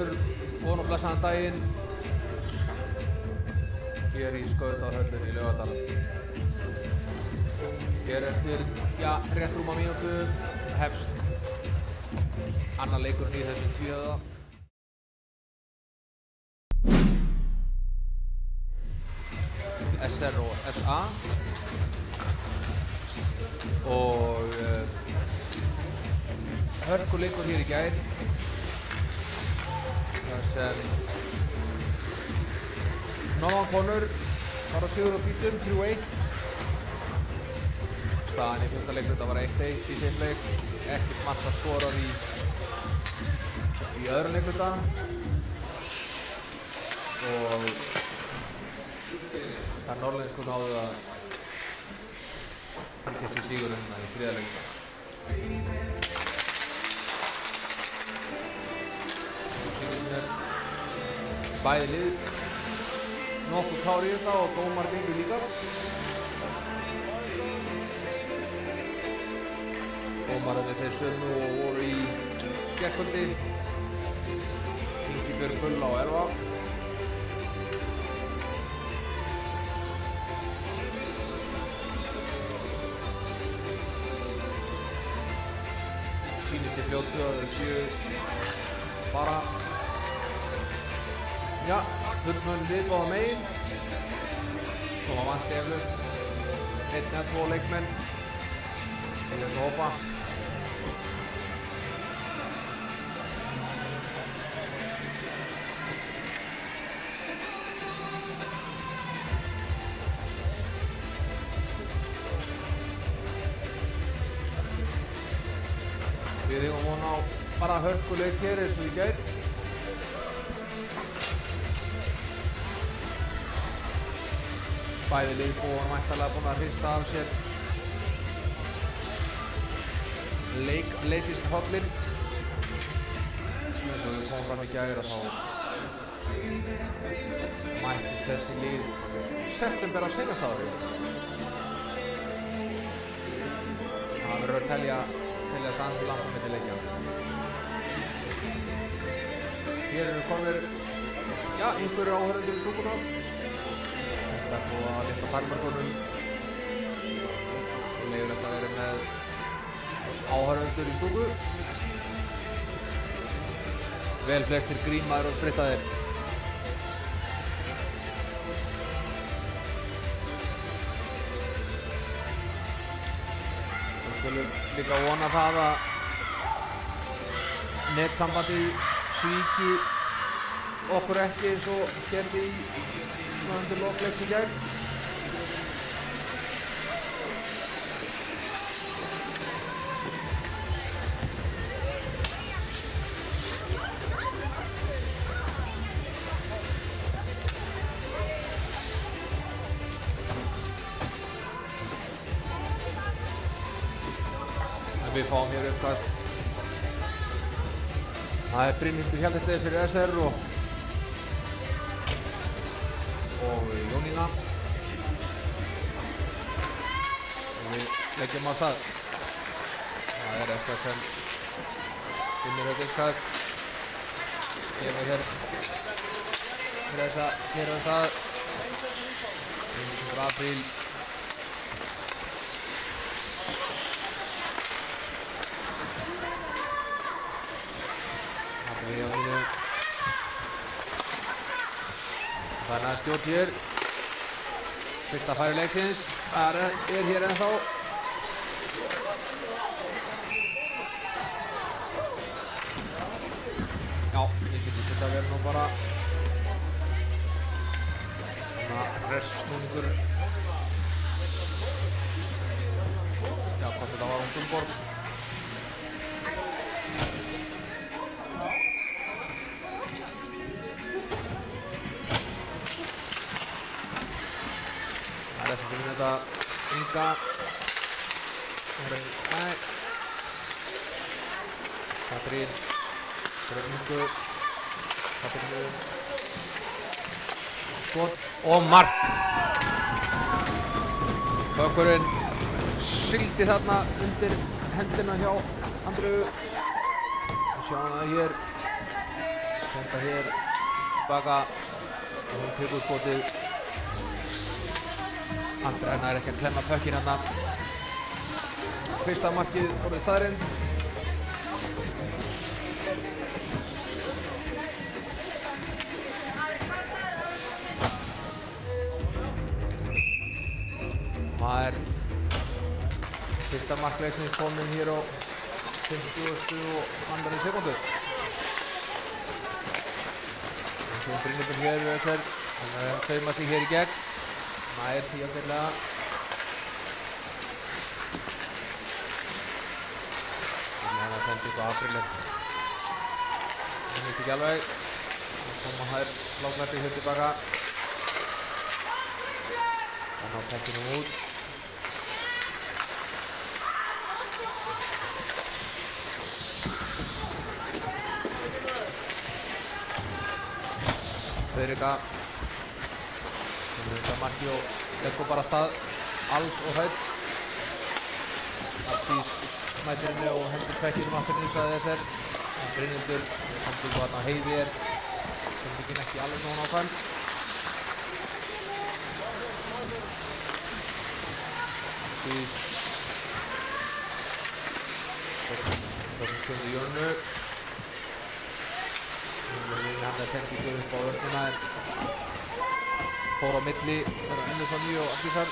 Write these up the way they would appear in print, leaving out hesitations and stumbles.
aftur, góðan og blessaðan daginn hér í Skautahöllum í Laugardal. Hér eftir, rétt rúma mínútu hefst annar leikurinn í þessum tvíhöfða. SR og SA og hörkuleikur hér í gær þar sem Norðankonur var á sigur á bítum 3-1. Staðan í fyrsta leikluta var 1-1 í þeim leik, ekkert mark var skorað í öðrum leikluta og það norðlensku náðu að tryggja sér sigurinn í þriðja leikluta. Nú sýnist mér bæði lið nokkuð klár í þetta og dómar gengur líka. Dómararnir þeir sömu og voru í gærkvöldi. Ingibjörg Gulla og Elva. Sýnist í fljótu að þau séu bara fullmönn lið báða megin. Og maður vanti eflaust 1 eða 2 leikmenn í þessu hópa. Við eigum von á bara hörkuleik hér eins og í gær. Bæði lið búin væntanlega búin að hrista af sér leysishrollinn. Eins og við komum fram í gær þá mættist þessi lið september á seinasta ári. Það verður að teljast ansi langt á milli leikja. Hér eru komnir einhverjir áhorfendur í stúkuna. Þetta er búið að lyfta takmörkunum og leyfilegt að vera með áhorfendur í stúku. Vel flestir grímaðir og sprittaðir. Við skulum líka vona það að netsambandið svíki okkur ekki eins og gerði í undir lokleiks í gær. En við fáum hér uppkast. Það er Brynhildur Hjaltesteinn fyrir SR og Jónína. Og við leggjum á stað. Það er SR sem vinnur þetta uppkast. Gefum hér fyrir þess að gera á stað. 19. apríl. Það er næst stjórn hér. Fyrsta færi leiksins. Það er hér ennþá. Ég syndist þetta að vera nú bara svona restsnúningur. Hvort þetta var Ungumborg. Þessi sem þetta Inga. Nei. Katrín. Ingu. Katrín. Skot og mark. Bökkurinn sigldi þarna undir hendina hjá Andreu. Við sjáum það hér. senda hér baka og hún tekur skotið. Andra nær ekki að klemma pökkinn hérna. Fyrsta markið orðið staðreynd. Það er fyrsta markleiksins komin hér á 50. sekúndu. Það er Brynhildur hér við þessar. Hann sauma sig hér í gegn. Nær því ágætlega. Þannig að sendi upp á Aprílu. Það nýtt ekki alveg. Það koma þær láglætti hér tilbaka. Það ná pekkinu út. Friðrika. Þetta marki og leggur bara af stað alls og hrædd. Arndís mætir henni og hendur pekkinum aftur nýsaði þessar. Brynhildur sendingu þarna á Heiði er sendingin ekki alveg nóg nákvæm. Arndís þessum kemur Jónu. Hann er sendingu upp á vörnina en fór á milli Ennursson og Arndísar.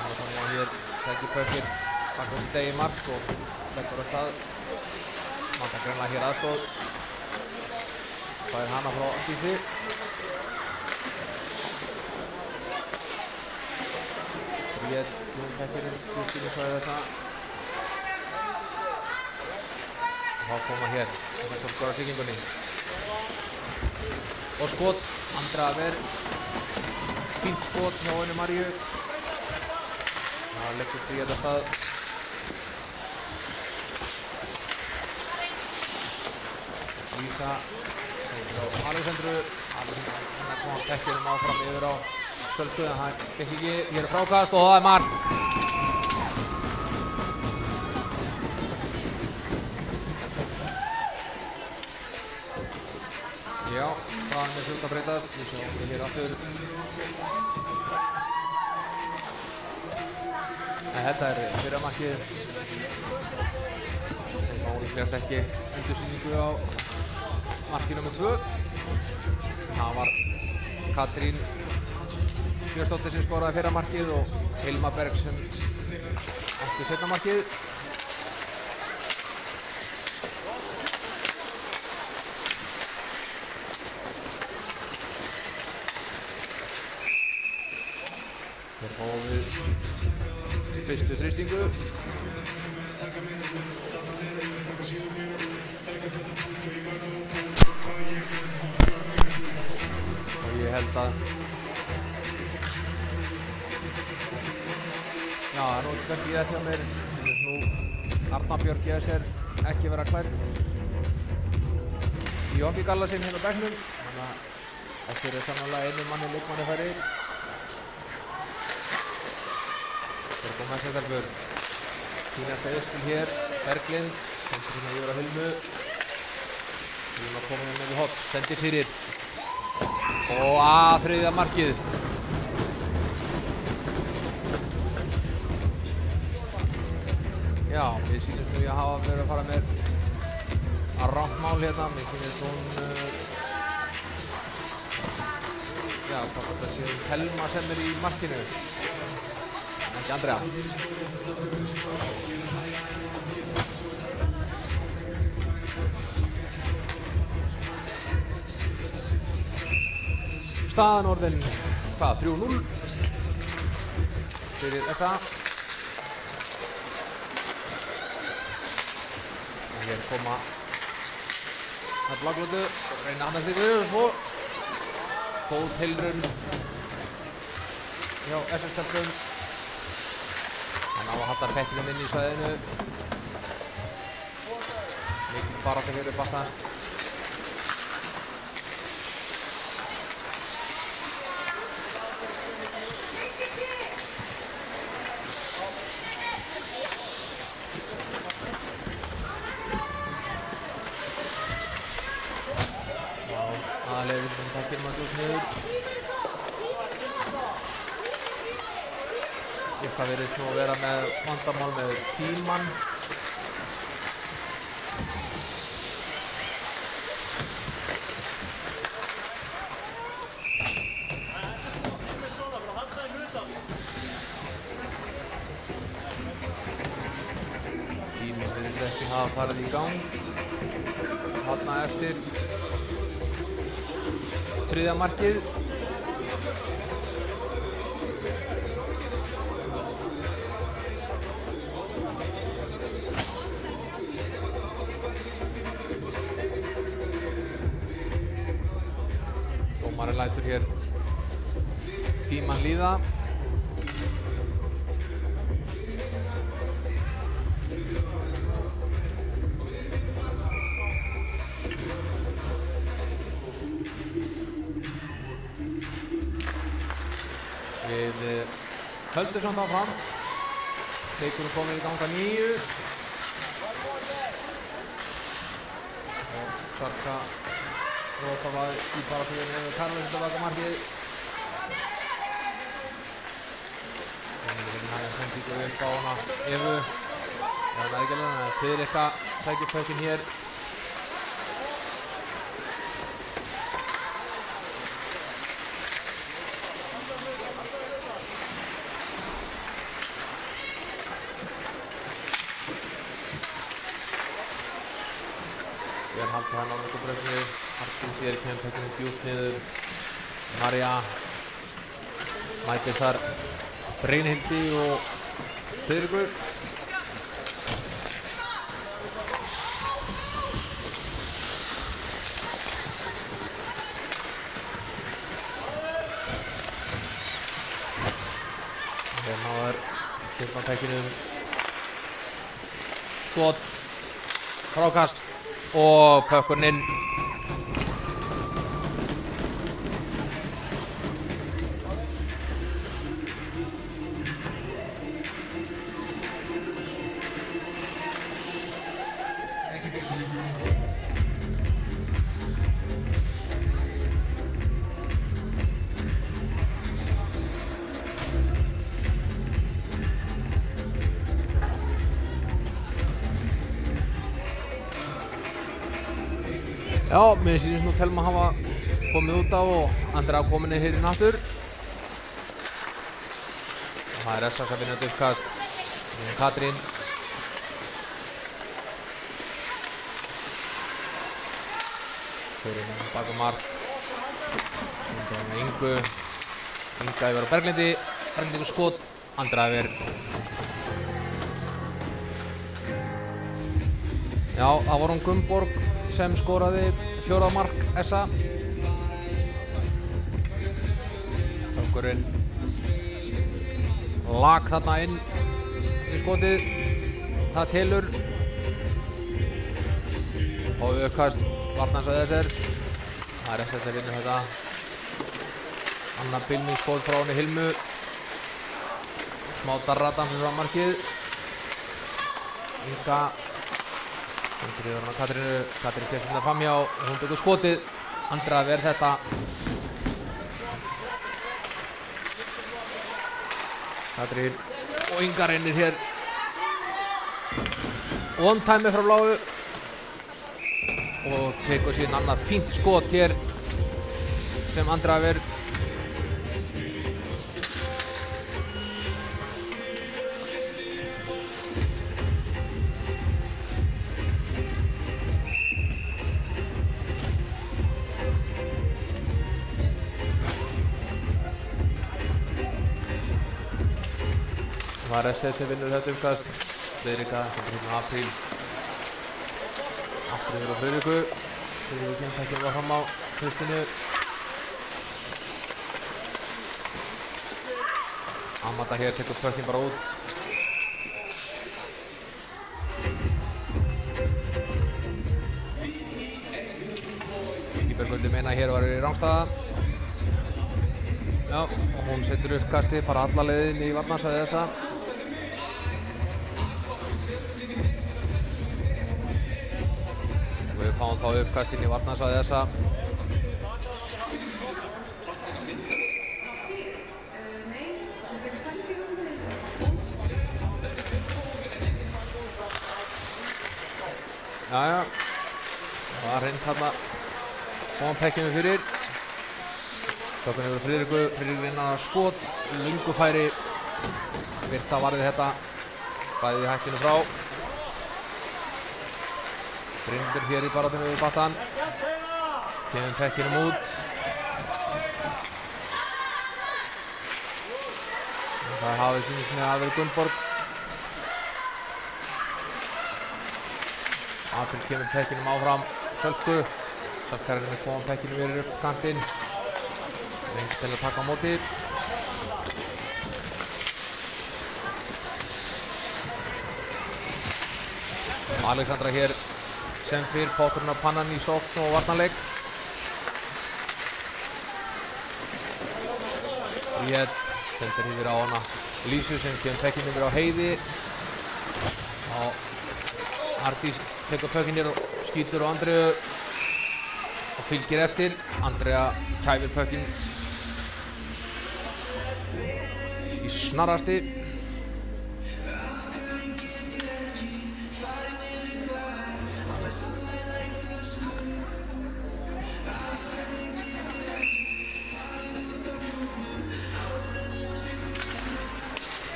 Ennursson hér sækir pökkinn bak á sitt eigin mark og leggur af stað. Vantar greinilega hér aðstoð. Fær hana frá Arndísi. Bríet gefur pekkinn djúpt inn í svæði þessa. Og þá koma hér þessar skora siglingunni. Og skot, Andra ver. Fínt skot hjá henni Maríu. Það leggur Bríet af stað. Lísa segir á Alexandru. Hennar koma pekkinum áfram yfir á Sölku en það gekk ekki. Hér er frákast og það er mark. Já, staðan er fljótt að breytast. Við sjáum við hér aftur. Þetta er fyrra markið. Þeir fá líklegast ekki endursýningu á markið nr. 2. Það var Katrín Björnsdóttir sem skoraði fyrra markið og Hilma Berg sem átti seinna markið. Hér fáum við fyrstu þrýstingu. Og ég held að já, það er nú kannski rétt hjá mér. Nú Arna Björk getur sér ekki vera klædd í hockeygallann sinn hérna á bekknum. Þannig að þessir er sannarlega einu manni leikmanni færi. Þeir koma þessar stelpur. Fínasta uppspil hér. Berglind sendir hérna yfir á Hilmu. Hilma komin hérna við hotn. Sendir fyrir. Og að þriðja markið. Já, við sýnumst nú að hafa verið að fara með að ráttmál hérna. Mér finnst hún já, hvort þetta sé Helma sem er í markinu. Ekki Andrea. Staðan orðin, hvað, 3-0 fyrir SA. Og hér koma það bláglötu og reyna annars ykkur og svo góð tilraun hjá SS-stelpum. Hann á að halda pekkinum inn í svæðinu. Mikil barátta hér upp aftan. Aðallega við þekkjum að djúpt niður. Eitthvað virðist nú að vera með vandamál með tímann. Tíminn virðist ekki hafa farið í gang. Þarna eftir þriðja markið. Dómarinn lætur hér tímann líða. Við höldum samt áfram. Leikurinn komið í ganga 9. Og Salka Rótava í baráttunni við Karlsson til baka markið. Það er sendingu upp á hana Evu. Það er ekki alveg, en Friðrikka sækir pökkinn hér. Haldur hann á lokabröðsni. Artúr sér kemur pökkinn djúpt niður. Marja mætir þar Brynhildi og Friðriku. Hérna var Stefán pökkinum. Skot. Frákast. Og pökkurinn inn. Já, mér sýnist nú Telma hafa komið út af og Andrea komin hér inn aftur. Og það er SS að vinna uppkast. Katrín. Fyrir inn baka mark. Sýnir með Ingu. Inga yfir á Berglindi. Berglindi skot. Andrea yfir. Já, það var hún Gunnborg sem skoraði 4. mark SA. Pökkurinn lag þarna inn í skotið. Það telur. Og uppkast Varnars og SS. Það er SS að vinna þetta. Anna Bilmi skot frá henni Hilmu. Smá darratan fyrir markið. Inga Andrið var Katrínu. Katrín kemst þetta framhjá og hún tekur skotið. Andra verð þetta. Katrín og Inga reynir hér. One time frá bláu. Og tekur síðan annað fínt skot hér sem Andra verð. Það var SS sem vinnur þetta uppkast. Friðrika sem er hérna apríl. Aftur yfir á Friðriku. Friðriku kemur ekki að fram á hlustinu. Amanda hér tekur pökkinn bara út. Íbergöldi meina hér var í rangstaða. Já, og hún setur uppkastið bara alla leiðin í varnarsvæði þessa. Við fáum þá uppkast inn í varnarsvæði þessa. þarna kom pekkinu fyrir. Tökum yfir Friðriku, Friðrik innan skot, löngu færi. Virta varði þetta, bæði í hækkinu frá. Bryndur hér í baráttunni við Battan. Kemur pekkinum út. Það hafði sýnist með að vera Gunnborg. April kemur pekkinum áfram, Sölku. Sölkarinn er komið pekkinum yfir upp kantinn. Lengi til að taka á móti. Alexandra hér sem fyrr potturinn af pannan í sókn og varnarleik. Bríett sendir yfir á hana Lísu sem kemur pekkin yfir á Heiði. Og Ardís tekur pökkinn hér og skýtur á Andreu og fylgir eftir. Andrea kæfir pökkinn í snarrasti.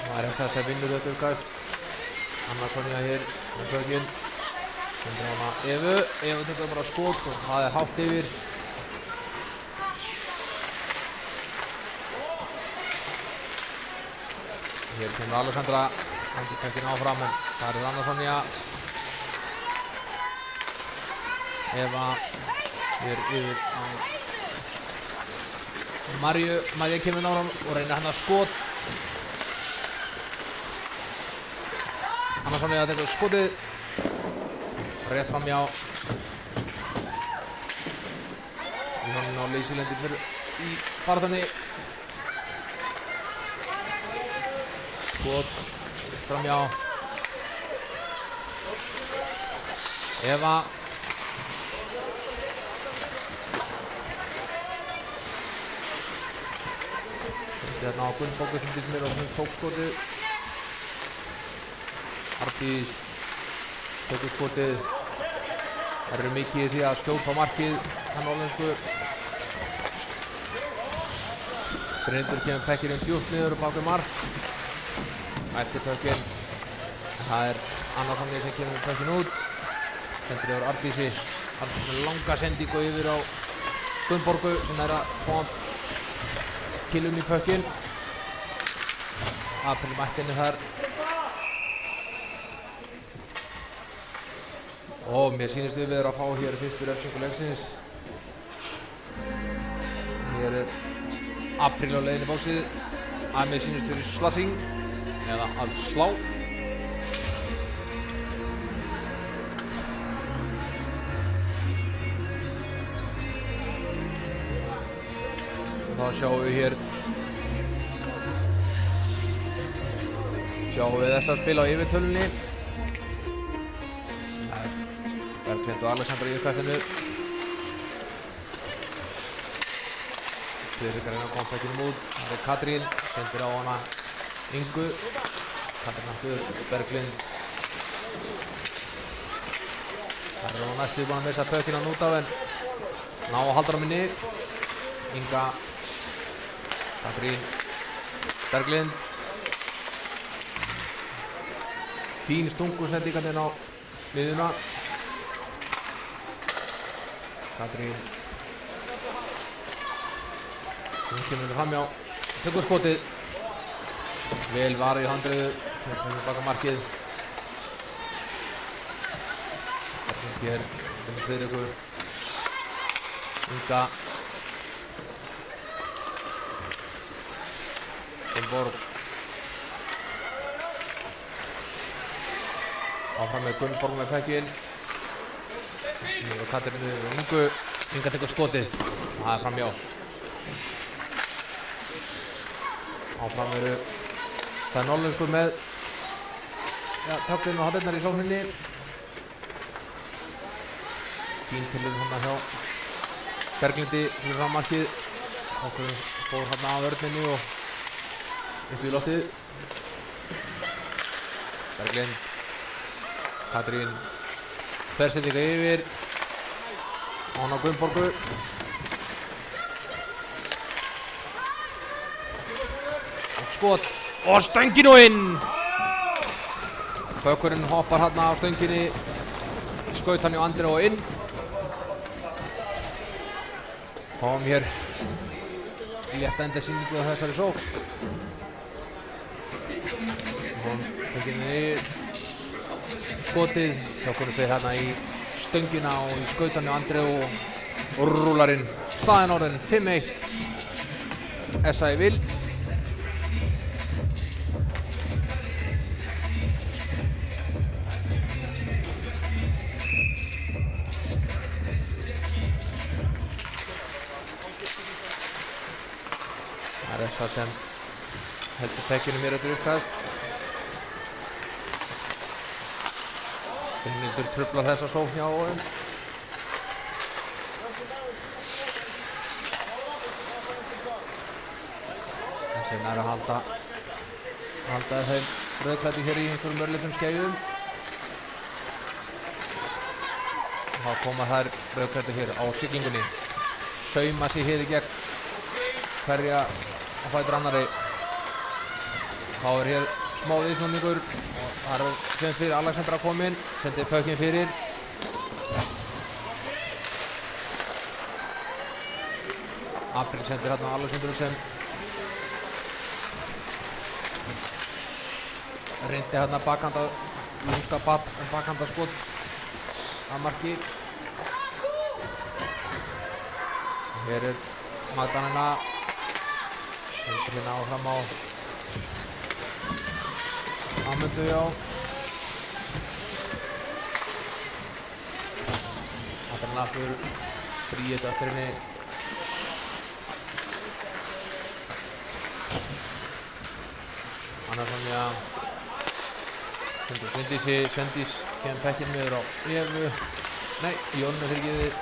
Það er SS sem vinnur þetta uppkast. Anna Sonja hér með pökkinn. Sendir hana Evu. Evu tekur bara skot og það er hátt yfir. Hér kemur Alexandra, hendur pökkinn áfram en það er Anna Sonja. Eva hér yfir á Marju. Marja kemur náram og reynir hennar skot. Anna Sonja tekur skotið. Rétt framjá. Jónin og Lacey lendir fyrir í baráttunni. Skot framjá. Eva. Þetta er ná Gunnborg sem mér og hún tók skotið. Ardís tekur skotið. Það eru mikið í því að skjóta á markið hann hollensku. Bryndur kemur pekkinn djúpt niður og bak við mark. Ætli pökkinn. Það er Anna Sonja sem kemur pökkinn út. Sendir yfir Ardísi. Ardís með langa sendingu yfir á Gunnborgu sem er að koma kilum í pökkinn. April mætti henni þar. Og mér sýnist við erum að fá hér fyrstu refsingu leiksins. Hér er April á leiðinni bóksið. Að mér sýnist fyrir slassing eða að slá. Þá sjáum við hér þessa spila á yfirtölunni. Berglind og Alexandra í uppkastinu. Friðrik er að koma pekkinum út. Það er Katrín, sendir á hana Ingu. Katrín aftur, Berglind. Það er á næstu búin að missa pökkinan út af en ná að halda á minni. Inga, Katrín, Berglind. Fín stungusendingarnir á miðuna. Katrín. Hún kemur framjá. Tekur skotið. Vel varið í handriðu. Kemur baka markið. Berglind hér. Kemur Friðriku. Inga. Gunnborg. Áfram með Gunnborg með pekkinn. Nú er Katrín við Ingu. Inga tekur skotið. Það er framjá. Áfram eru það er Nollensku með töflin og haldirnar í sókninni. Fín tilurinn hérna hjá Berglindi fyrir frammarkið. Okkur fór hérna af vörninni og upp í loftið. Berglind. Katrín. Þversendinga yfir. Án á Gunnborgu. Og skot. Og stöngin og inn! Bökkurinn hoppar hérna á stönginni. Skaut hann hjá Andri og inn. Fáum hér létta endasýningu á þessari sókn. Og stönginni skotið. Bökkurinn fyrir hérna í stöngina og í skautan hjá Andri og rúlarinn. Staðinn orðin 5-1. SA í vil. Það er SA sem heldur pekkinu mér eftir uppkast. Brynhildur truflar þessa sókn hjá þeim. Þessi nær að halda þeim rauðklæddu hér í einhverjum örlitlum skeiðum. Þá koma þær rauðklæddu hér á siglingunni. Sauma sig hér í gegn hverja á fætur annarri. Þá er hér smá viðsnúningur og það er sem fyrir Alexandra kominn, sendir pökkinn fyrir. April sendir hérna Alexandru sem reyndi hérna bakhanda skot að marki. Hér er Magdalena sendir hérna áfram á Amundu, já. Magdalena aftur Bríet eftir henni. Annarsson, já. Svendís kemur pekkinn niður á Evu. Nei, Jónu fyrirgefið.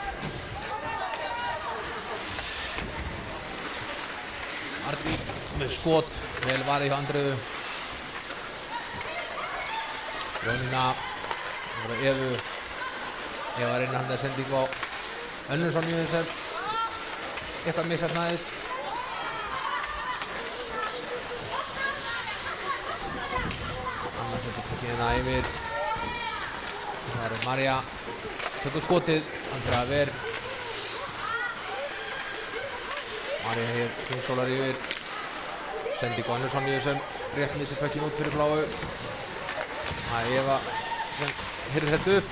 Ardi með skot, vel varið hjá Andreu. Jónína og Evu. Eva reynir hann að sendingu á önnur Sonju sem eitthvað misheppnaðist. Annar sendir pekkina yfir. Það er Marja. Tökur skotið. Andrea Ver. Marja hér kingsólar yfir. Sendingu á önnur Sonju sem rétt missir pekkin út fyrir bláu. Það er Eva sem hirðir þetta upp.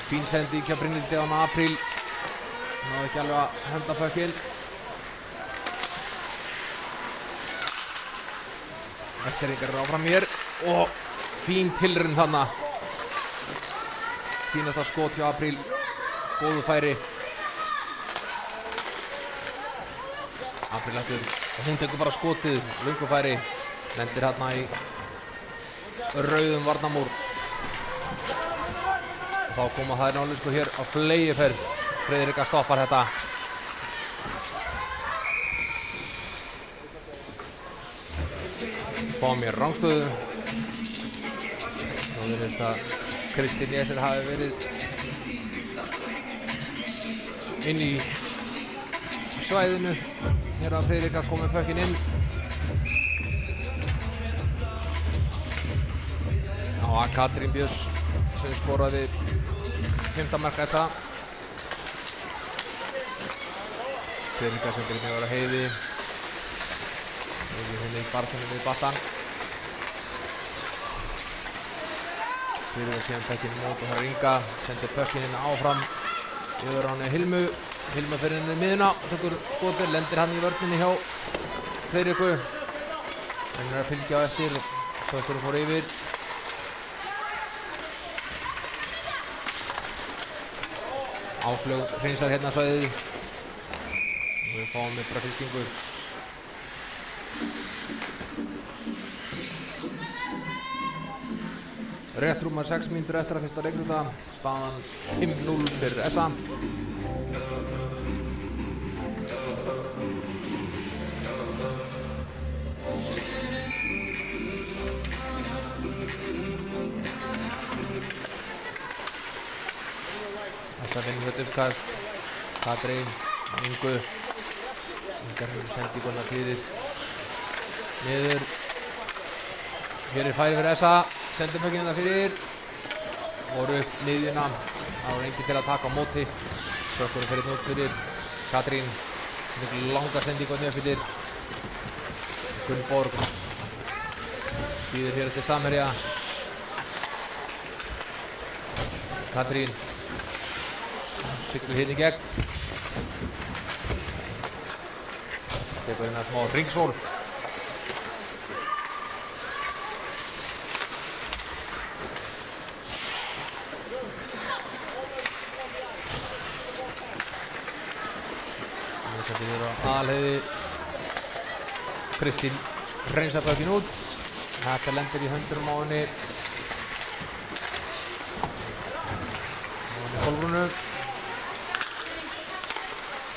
Fín sending hjá Brynhildi á April. Náði ekki alveg að höndla pökkinn. Vestfirðingar eru áfram hér og fín tilraun þarna. Fínasta skot hjá April. Góðu færi. April eftir og hún tekur bara skotið, löngu færi. Lendir hérna í rauðum varnarmúr. Og þá koma þær nálega hér á fleygiferð. Friðrika stoppar þetta. Fáum hér rangstöðu. Nú virðist að Kristín Jesser hafi verið inn í svæðinu. Hér að Friðrika komið pökkinn inn. Já, Katrín Björns sem skoraði 5. mark SA. Friðrika sendir inn yfir á Heiði. Heiði henni í barðinu við battan. Friðrika kemur pökkinn mót og það er Inga. Sendir pökkinn inn áfram. Yfir á henni Hilmu. Hilma fyrir henni miðuna, tökur skotið, lendir hann í vörninni hjá Friðriku. Hann er að fylgja á eftir og pökkurinn fór yfir. Áslaug hreinsar hérna svæðið. Og við fáum með bara fylstingur. Rétt rúmar 6 mínútur eftir að fyrsta leikluta. Staðan 5-0 fyrir SA. Þessa vinnur þetta uppkast. Katrín, Ingu. Ingar hefur sendinguna fyrir niður. Hér færi fyrir Essa. Sendir pökkinn þetta fyrir. Voru upp miðjuna. Það var enginn til að taka á móti. Pökkurinn fyrir nút fyrir Katrín. Sem langa sendinguna upp fyrir Gunnborg. Býður hér til samherja. Katrín. Siglir hérna í gegn. Tekur hérna smá ringsól. Þetta er á aðalheiði. Kristín hreinsar pökkinn út. Þetta lendir í höndunum á henni. Á henni Kolbrúnu.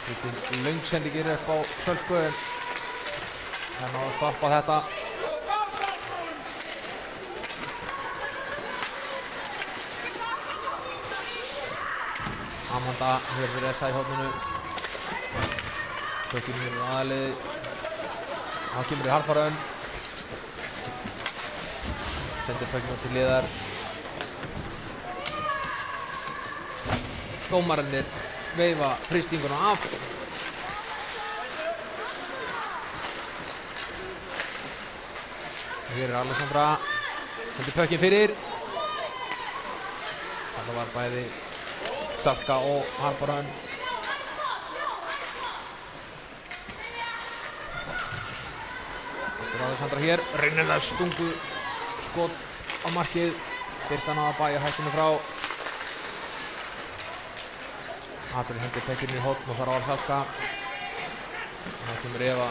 Kristín löngsendingir upp á Sölku. Það náðu að stoppa þetta. Amanda hér fyrir Essa í horninu. Pökkinn hér á aðalheiði. Hann kemur í harparöðun. Sendir pökkinn til liðar. Dómararnir veifa frystinguna af. Hér Alessandra. Sendir pökkinn fyrir. Þetta var bæði Salka og harparöðun. Alessandra hér, reynilega stungu skot á markið. Birtan á að bæja hættinu frá. Adrian hendir pökkinn í horn og þar á Salka. Það kemur Eva.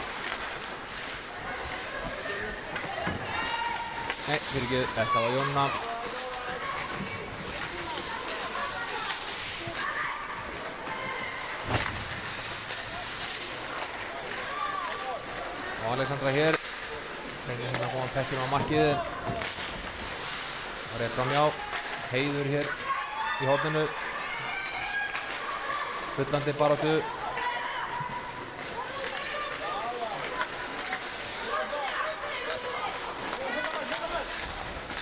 Nei, fyrirgefðu, þetta var Jonna. Og Alessandra hér. Reynir hérna að koma pökkinn á markið. Og rétt framjá. Heiður hér í horninu. Bullandi baráttu.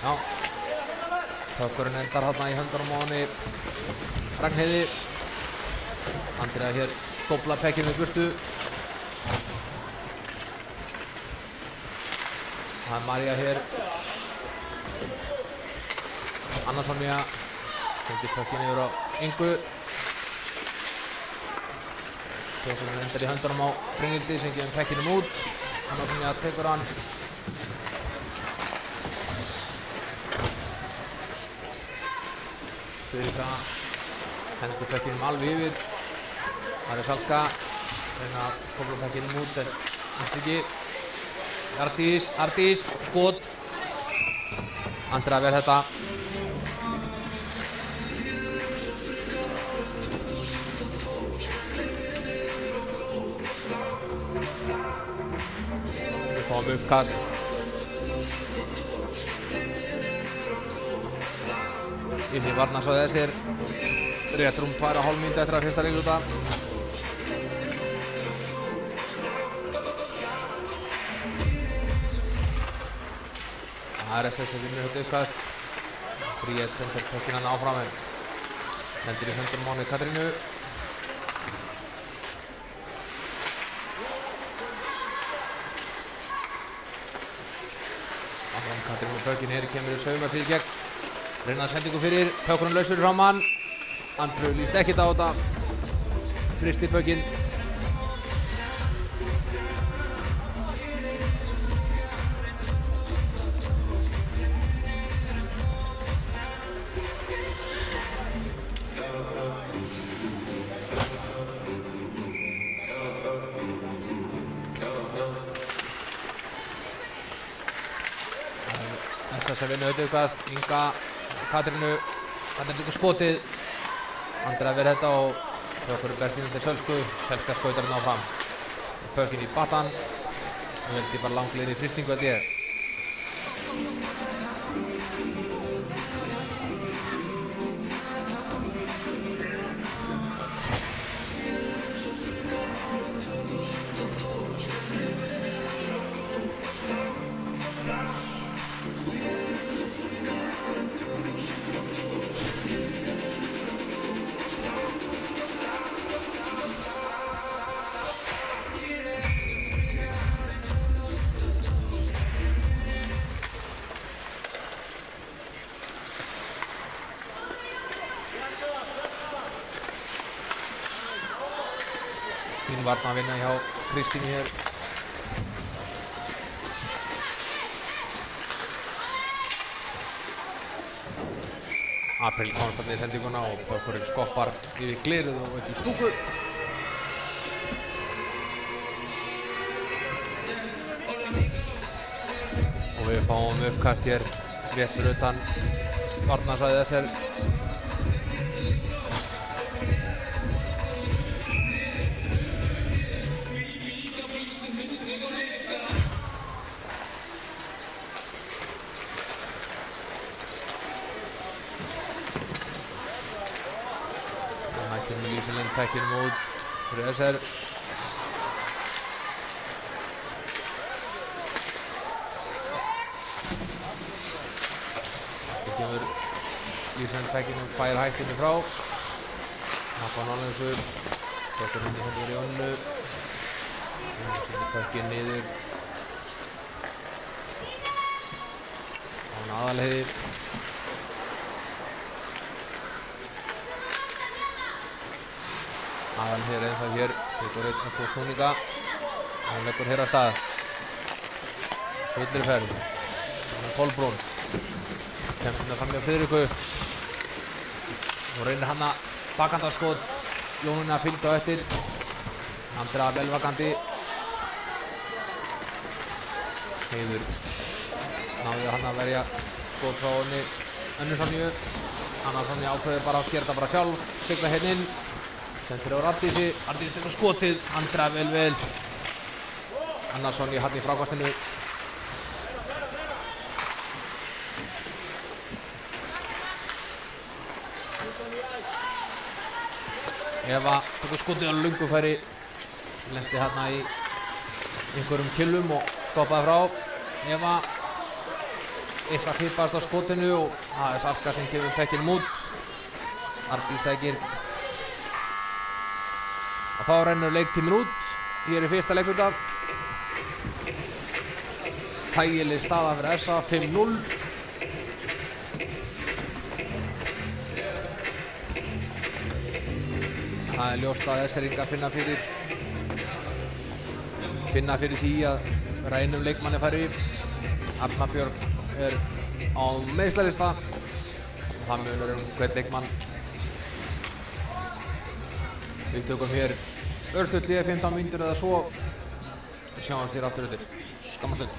Já. Pökkurinn endar þarna í höndunum á henni Ragnheiði. Andrea hér skófla pökkinn við burtu. Það er María hér. Anna Sonja. Sendir pökkinn yfir á Ingu. Pökkurinn endar í höndunum á Brynhildi sem gefur pökkinnum út. Anna Sonja tekur hann. Þurrika hendur pökkinnum alveg yfir. Það er Salka. Reyna að skófla pökkinnum út en næst ekki. Ardís, skot. Andrea vel þetta. Við fáum uppkast. Inn í varnarsvæði þessir. Rétt rúm 2,5 mínútur eftir að fyrsta leikluta. Það er SS sem vinnur þetta uppkast. Bríett sendir pökkinn hann áfram en lendir í höndunum á henni Katrínu. Áfram Katrínu með pökkinn hér kemur saumar sig í gegn. Reyna sendingu fyrir, pökkurinn laus fyrir framann. Andreu líst ekkert á þetta. Fristi pökkinn. Þess að vinna auðvitað Inga, Katrínu tekur skotið. Andrea verið þetta og pökkurinn berst inn til Sölku. Selka skautar hann áfram. Pökkinn í battan. Hann veldi bara langleginn í frystingu held ég. Fín varnarvinna hjá Kristínu hér. April komst þarna í sendinguna og Bökkurinn skoppar yfir glerið og upp í stúku. Og við fáum uppkast hér rétt fyrir utan varnarsvæði SR. Þannig kemur Lísa Lind pekkinum út fyrir SR. Þetta kemur Lísa Lind pekkinum, fær hættinu frá. Haffa Norlensu. Bökkur hendur hendur í önnu. Setur pökkinn niður. Án Aðalheiði. Aðalheiði er ennþá hér. Tekur einn upp á snúninga. Hann leggur hér af stað. Fullri ferð. Kolbrún. Kemst hérna fram hjá Friðriku. Og reynir hann að bakhandaskot. Jónína fylgd á eftir. Andra velvakandi. Heiður náði hann að verja skot frá henni Önnu Sonju. Anna Sonja ákveður bara að gera þetta bara sjálf. Sigla hérna inn. Sendir á Arndísi. Arndísi tekur skotið. Andra vel. Anna Sonja hann í frákastinu. Eva tekur skotið á lungufæri. Lendi hérna í einhverjum killum og stoppaði frá. Eva eitthvað fipast á skotinu og það er Salka sem kemur pekkinum út. Arndís sækir. Og þá rennur leiktíminn út. Hér í fyrsta leikluta. Þægileg staða fyrir SA 5-0. Það er ljóst að SR-ingar finna fyrir því að vera einum leikmanni færri. Arna Björg er á meiðslalista og það munar hvern leikmann. Við tökum hér örstutt hlé 15 mínútur eða svo. Við sjáumst hér aftur eftir skamma stund.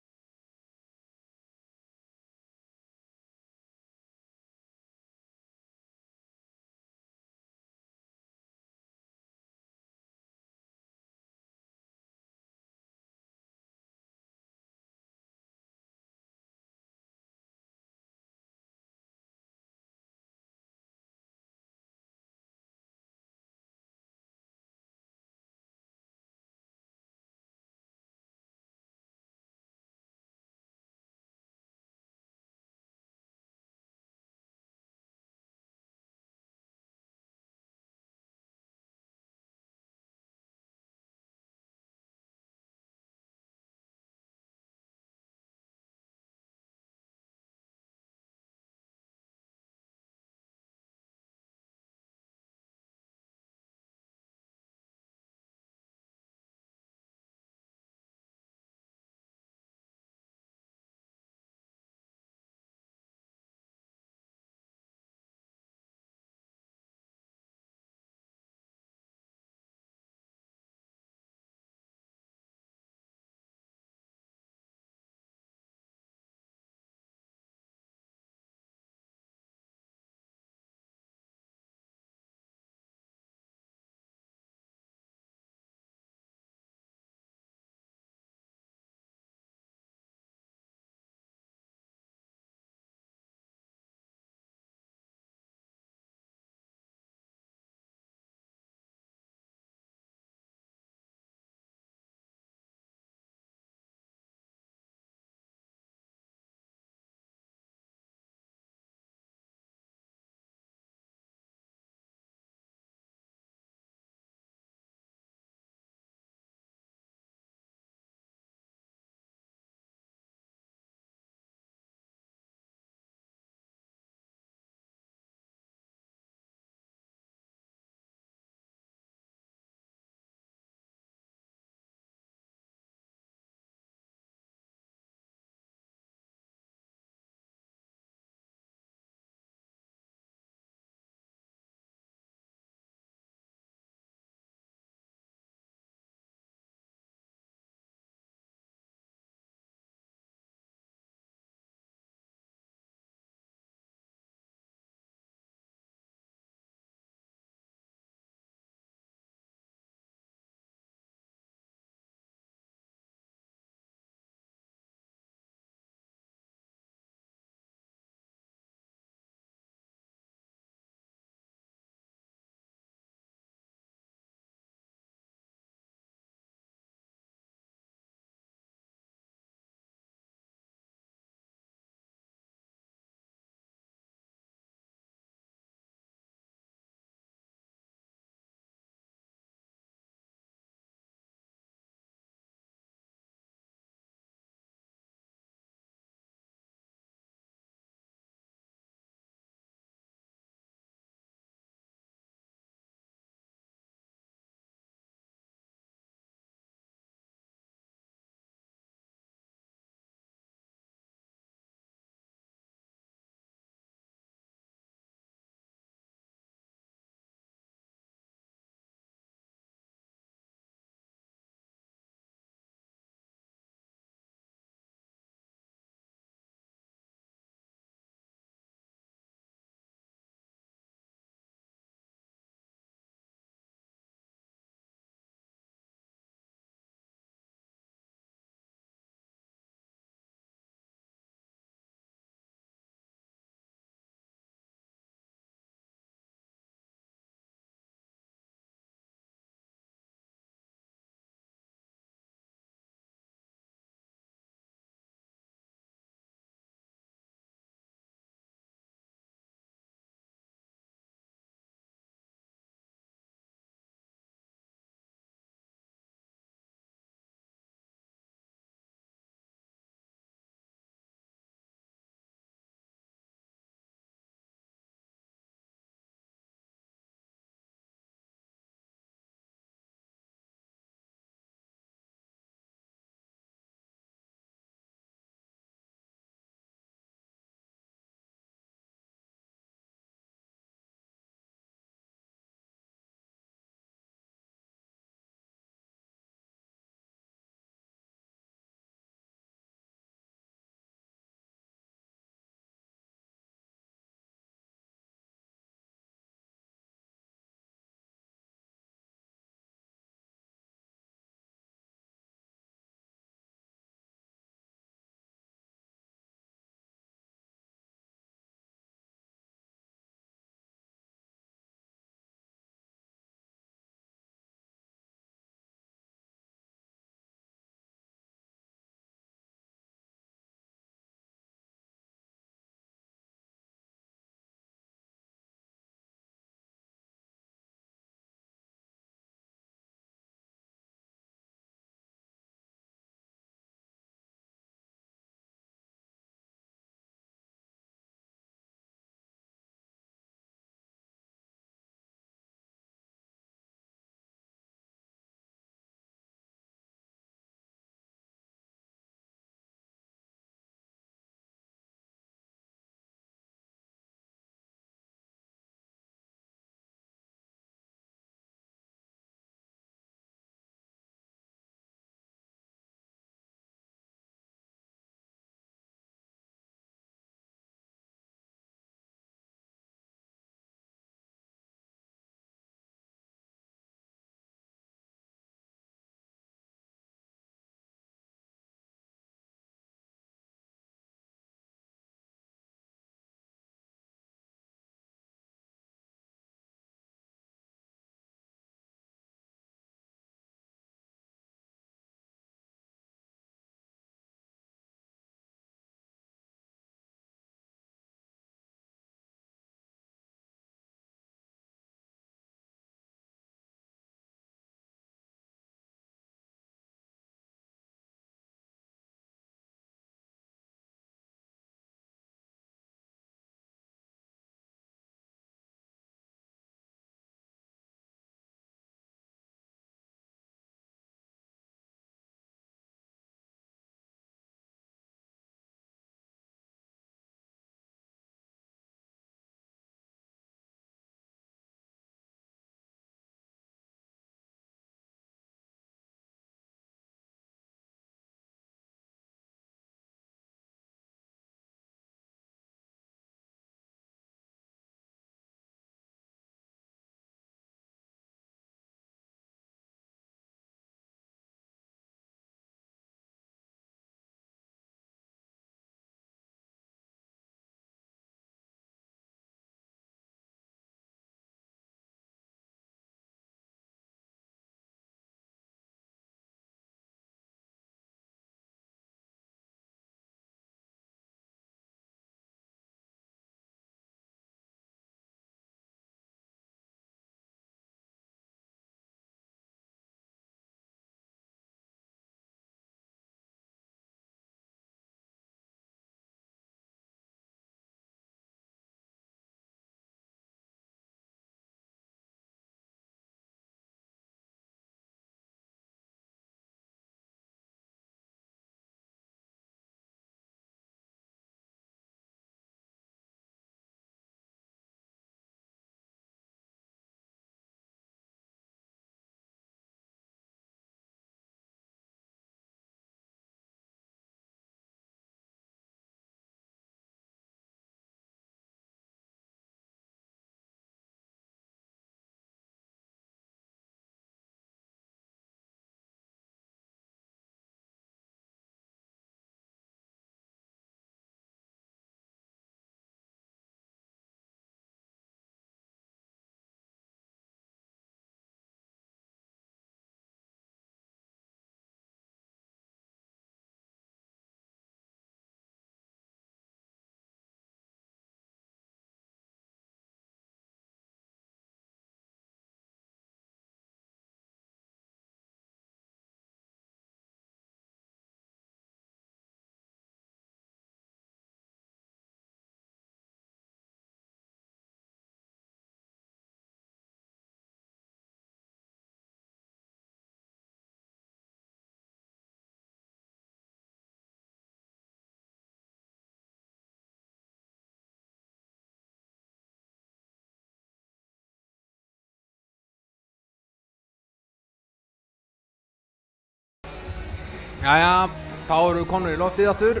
Jæja, þá eru konur í loftið aftur.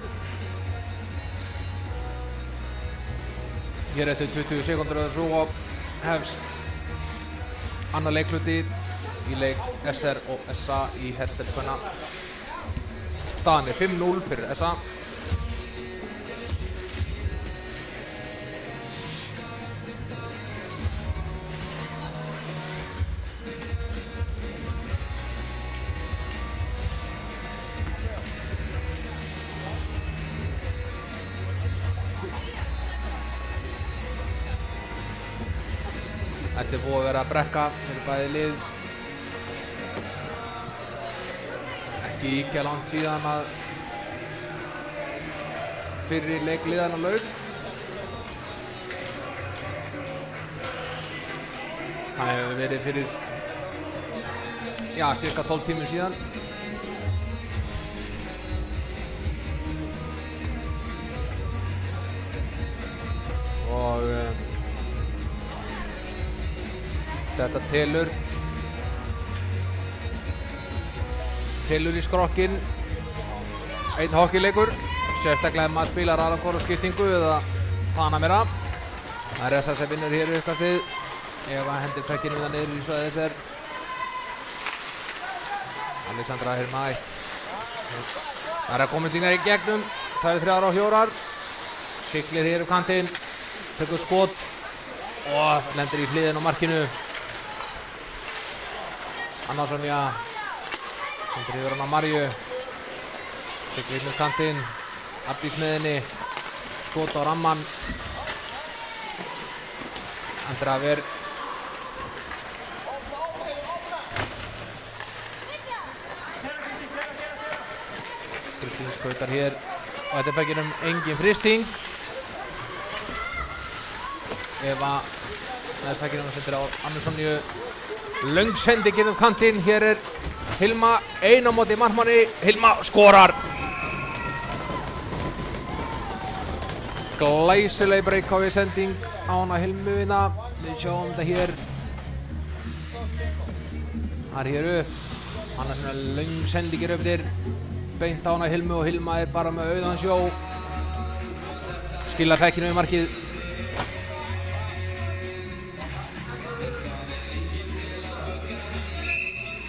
Hér eftir 20 sekúndur og svo hefst annar leikluti í leik SR og SA í herrdelkvenna. Staðan 5-0 fyrir SA. Þetta búið að vera brekka fyrir bæði lið. Ekki ýkja langt síðan að fyrri leikliðana lauk. Það hefur verið fyrir cirka 12 tímum síðan. Og þetta telur í skrokkinn. Einn hockeyleikur, sérstaklega ef maður spilar aðrankóra skiptingu eða þaðan meira. Það er SA sem vinnur hér uppkastið. Eva hendir pekkinu við það niður í svæðið SR. Alexandra er mætt. Það er að koma líka í gegnum. Það eru 3 og 4. Siglir hér upp kantinn. Tekur skot og lendir í hliðin á markinu. Anna Sonja hendur yfir hana Marju. Siglir upp kantinn. Abdís með henni. Skot á ramman. Andra ver. Kristín skautar hér og þetta er bekkinum engin fristing. Eva með bekkinum sendir á Annu Sonju. Löng sendi getum kantinn. Hér er Hilma ein á móti markmanni. Hilma skorar. Glæsileg breakaway sending á hana Hilmuina. Við sjáum þetta hér. Það er hér upp. Hann er svona löng sendingir upp þér. Beint á hana Hilmu og Hilma er bara með auðan sjó. Skilar fekkinu við markið.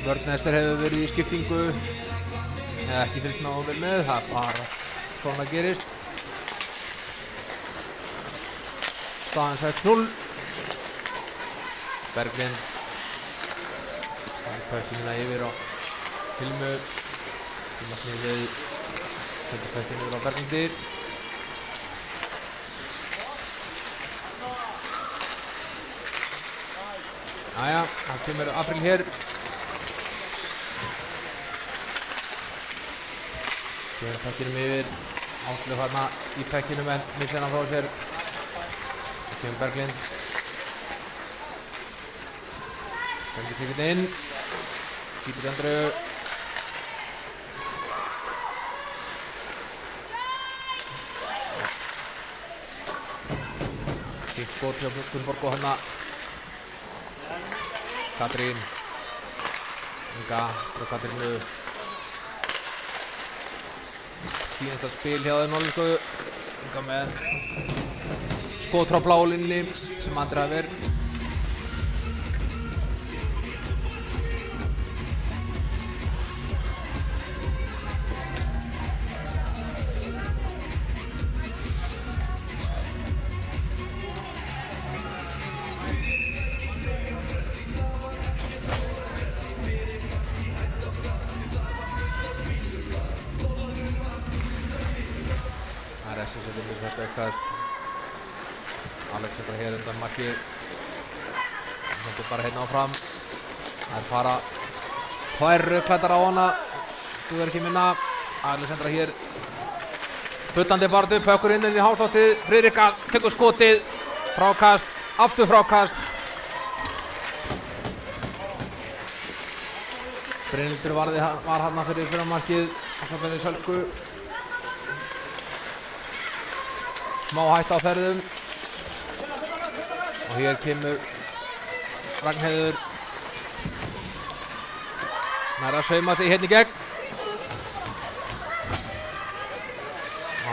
Vörnester hefur verið í skiptingu. Eða ekki fylgst með vel með. Það er bara svona gerist. Staðan 6-0. Berglind. Það er pökkinu yfir á Hilmu. Hilma snýrið. Hendur pökkinu yfir á Berglindir. Jæja, það kemur April hér. Gefur pekkinum yfir. Áslaug þarna í pekkinum en missir hann frá sér. Það kemur Berglind. Bendir sig hérna inn. Skýtur í Andru. Fínt skot hjá Gunnborg og hana Katrín. Inga frá Katrínu. Fínasta spil hjá þeim Norðlensku. Inga með skot frá bláu línunni sem Andra ver. Þessi sem vinnur þetta uppkast. Alexandra hér undan marki. Hendur bara hérna áfram. Það fara 2 rauðklæddar á hana. Þú verður ekki minna. Alexandra hér. Buttandi barðu, pökkur inn í hásláttið. Friðrika tekur skotið. Frákast, aftur frákast. Brynhildur var hann fyrir markið. Ásamt við Sölku. Smá hætta á ferðum. Og hér kemur Ragnheiður. Nær að sauma sig hérna í gegn.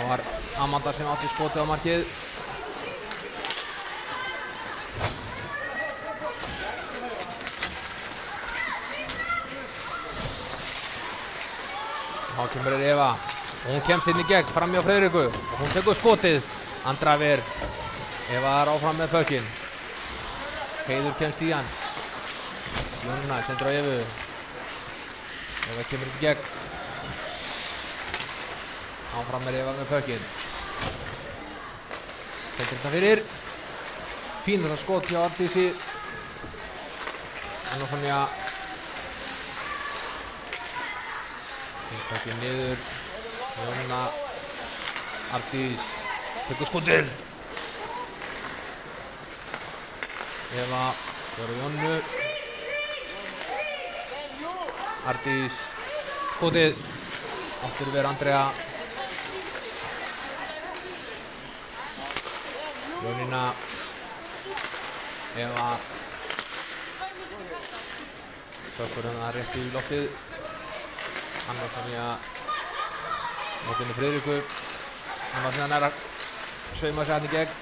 Það var Amanda sem átti skotið á markið. Þá kemur Eva og hún kemst inn í gegn fram hjá Friðriku og hún tekur skotið. Andra ver. Eva er áfram með pökkinn. Heiður kemst í hann. Jónna sendur á Evu. Eva kemur inn í gegn. Áfram er Eva með pökkinn. Sendur þetta fyrir. Fínt þetta skot hjá Ardísi. Anna Sonja. Takir niður. Jónna. Ardís. Tekur skotið. Eva. Fyrir Jónnu. Ardís. Skotið. Áttur verið Andrea. Jónína. Eva. Tökur hérna rétt í loftið. Anna Sonja. Mótinu Friðriku. Hann var svona næra sauma sig hann í gegn.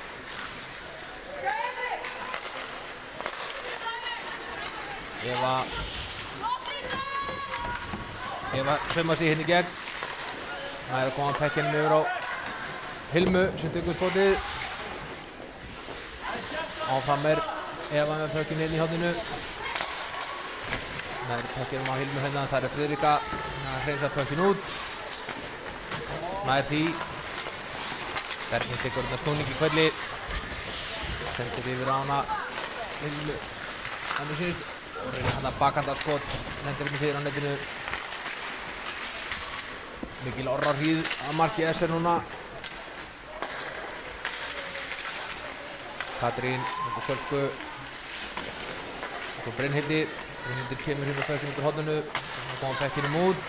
Eva sauma sig hérna í gegn. Það er að koma pekkinn yfir á Hilmu sem tekur skotið. Áfram er Eva með pekkinn hérna í horninu. Það er pekkinn á Hilmu hérna, það er Friðrika að hreinsa pekkinn út. Það er því. Bergin tekur hérna snúning í hvelli. Sendir yfir á hana Hilmu. Þannig sýnist. Og reynir hann að bakhanda skot. Lendir hérna fyrir á netinu. Mikil orrahríð að marki SR núna. Katrín, Sölku. Og svo Brynhildi. Brynhildur kemur hérna pekkinn út úr horninu. Það koma pekkinum út.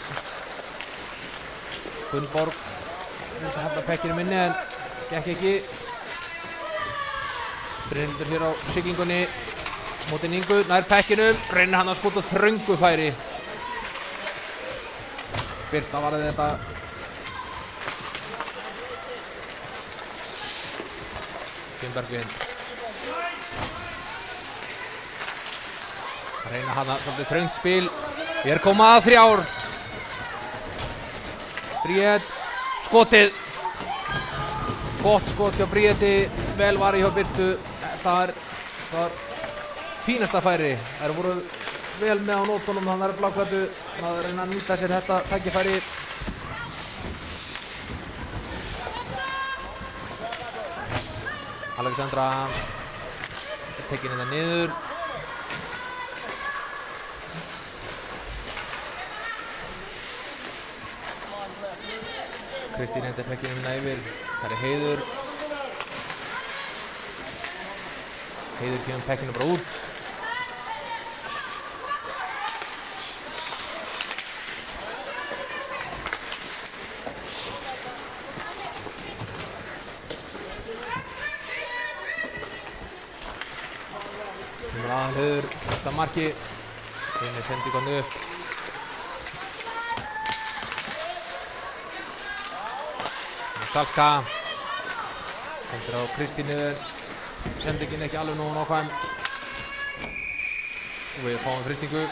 Gunnborg. Reyndi að hefna pekkinum inni en gekk ekki. Brynhildur hér á siglingunni. Mótin Ingu, nær pekkinum. Reynir hann að skota þröngu færi. Birta varði þetta. Berglind. Reyna hann að svolítið þröngt spil. Hér koma að 3. Bríet. Skotið. Gott skot hjá Bríeti. Vel varði hjá Birtu. Þetta var fínasta færi. Þær voru vel með á nótunum, þannig að það er bláklæddu að reyna að nýta sér þetta tækifæri. Alexandra er tekin þetta niður. Kristín hendur pekkinum hérna yfir. Það er Heiður. Heiður kemur pekkinu bara út. Heiður, þetta marki. Þeim er sendi góðan upp. Salska. Sendir á Kristínu. Sendingin ekki alveg nógu nákvæm. Og við fáum fristingu.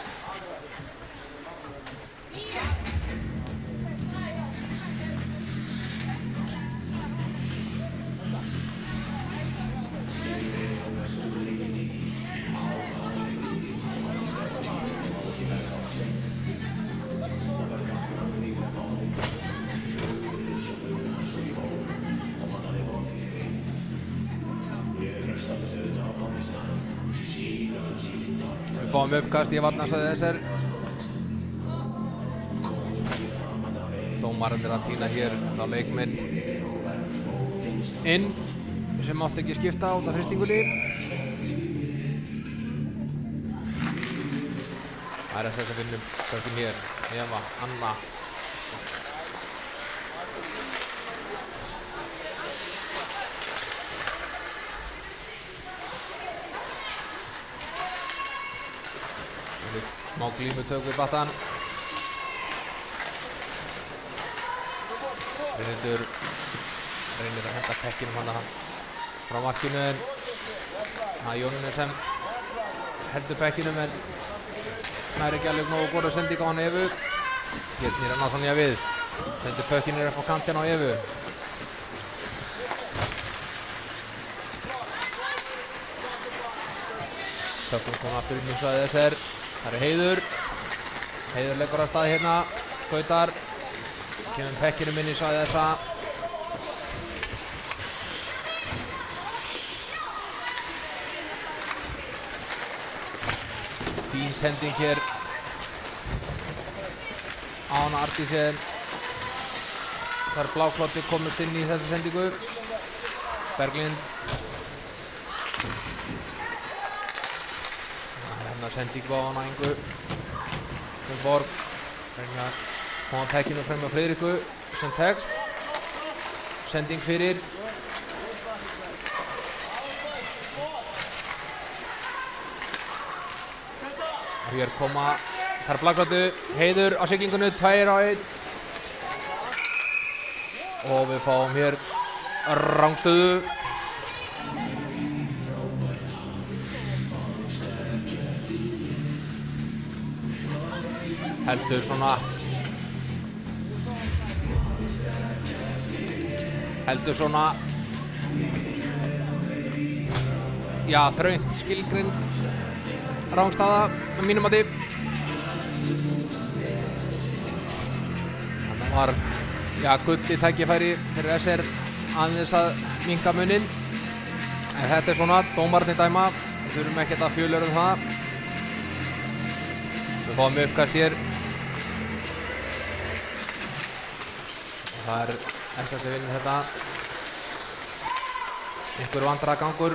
Fáum uppkast í varnarsvæði SR. Dómarinn er að tína hér á leikmenn inn sem mátti ekki skipta út af fristingunni. Það er SR sem vinnum pökkinn hér. Eva, Anna. Smá glímutök við battan. Brynhildur reynir að henda pekkinum hana frá markinu en það er Jónunni sem heldur pekkinum en nær ekki alveg nógu góða sending á hann Evu. Hér snýr hann á Sonja við. Sendir pökkinir upp á kantinn á Evu. Pökkum kom aftur inn í svæðið SR. Það er Heiður. Heiður leggur af stað hérna. Skautar. Kemur pekkinum inn í svæðið SA. Fín sending hér á hana Arndísen. Þar blákloppi komist inn í þessa sendingu. Berglind. Það er hennar sendingu á hana Ingu. Borg. Reynir að koma pekkinu frem á Friðriku sem tekst. Sending fyrir. Hér koma þar blákloppu. Heiður á siglingunni 2-1. Og við fáum hér rangstöðu. Heldur svona já, þröngt skilgreind rangstaða með mínum mati. Þannig var gullið tækifæri fyrir SR aðeins að minnka muninn. En þetta er svona, dómararnir dæma. Við þurfum ekkert að fjölura það. Við fáum uppkast hér. Það er SR sem vinnur þetta. Einhver vandræðagangur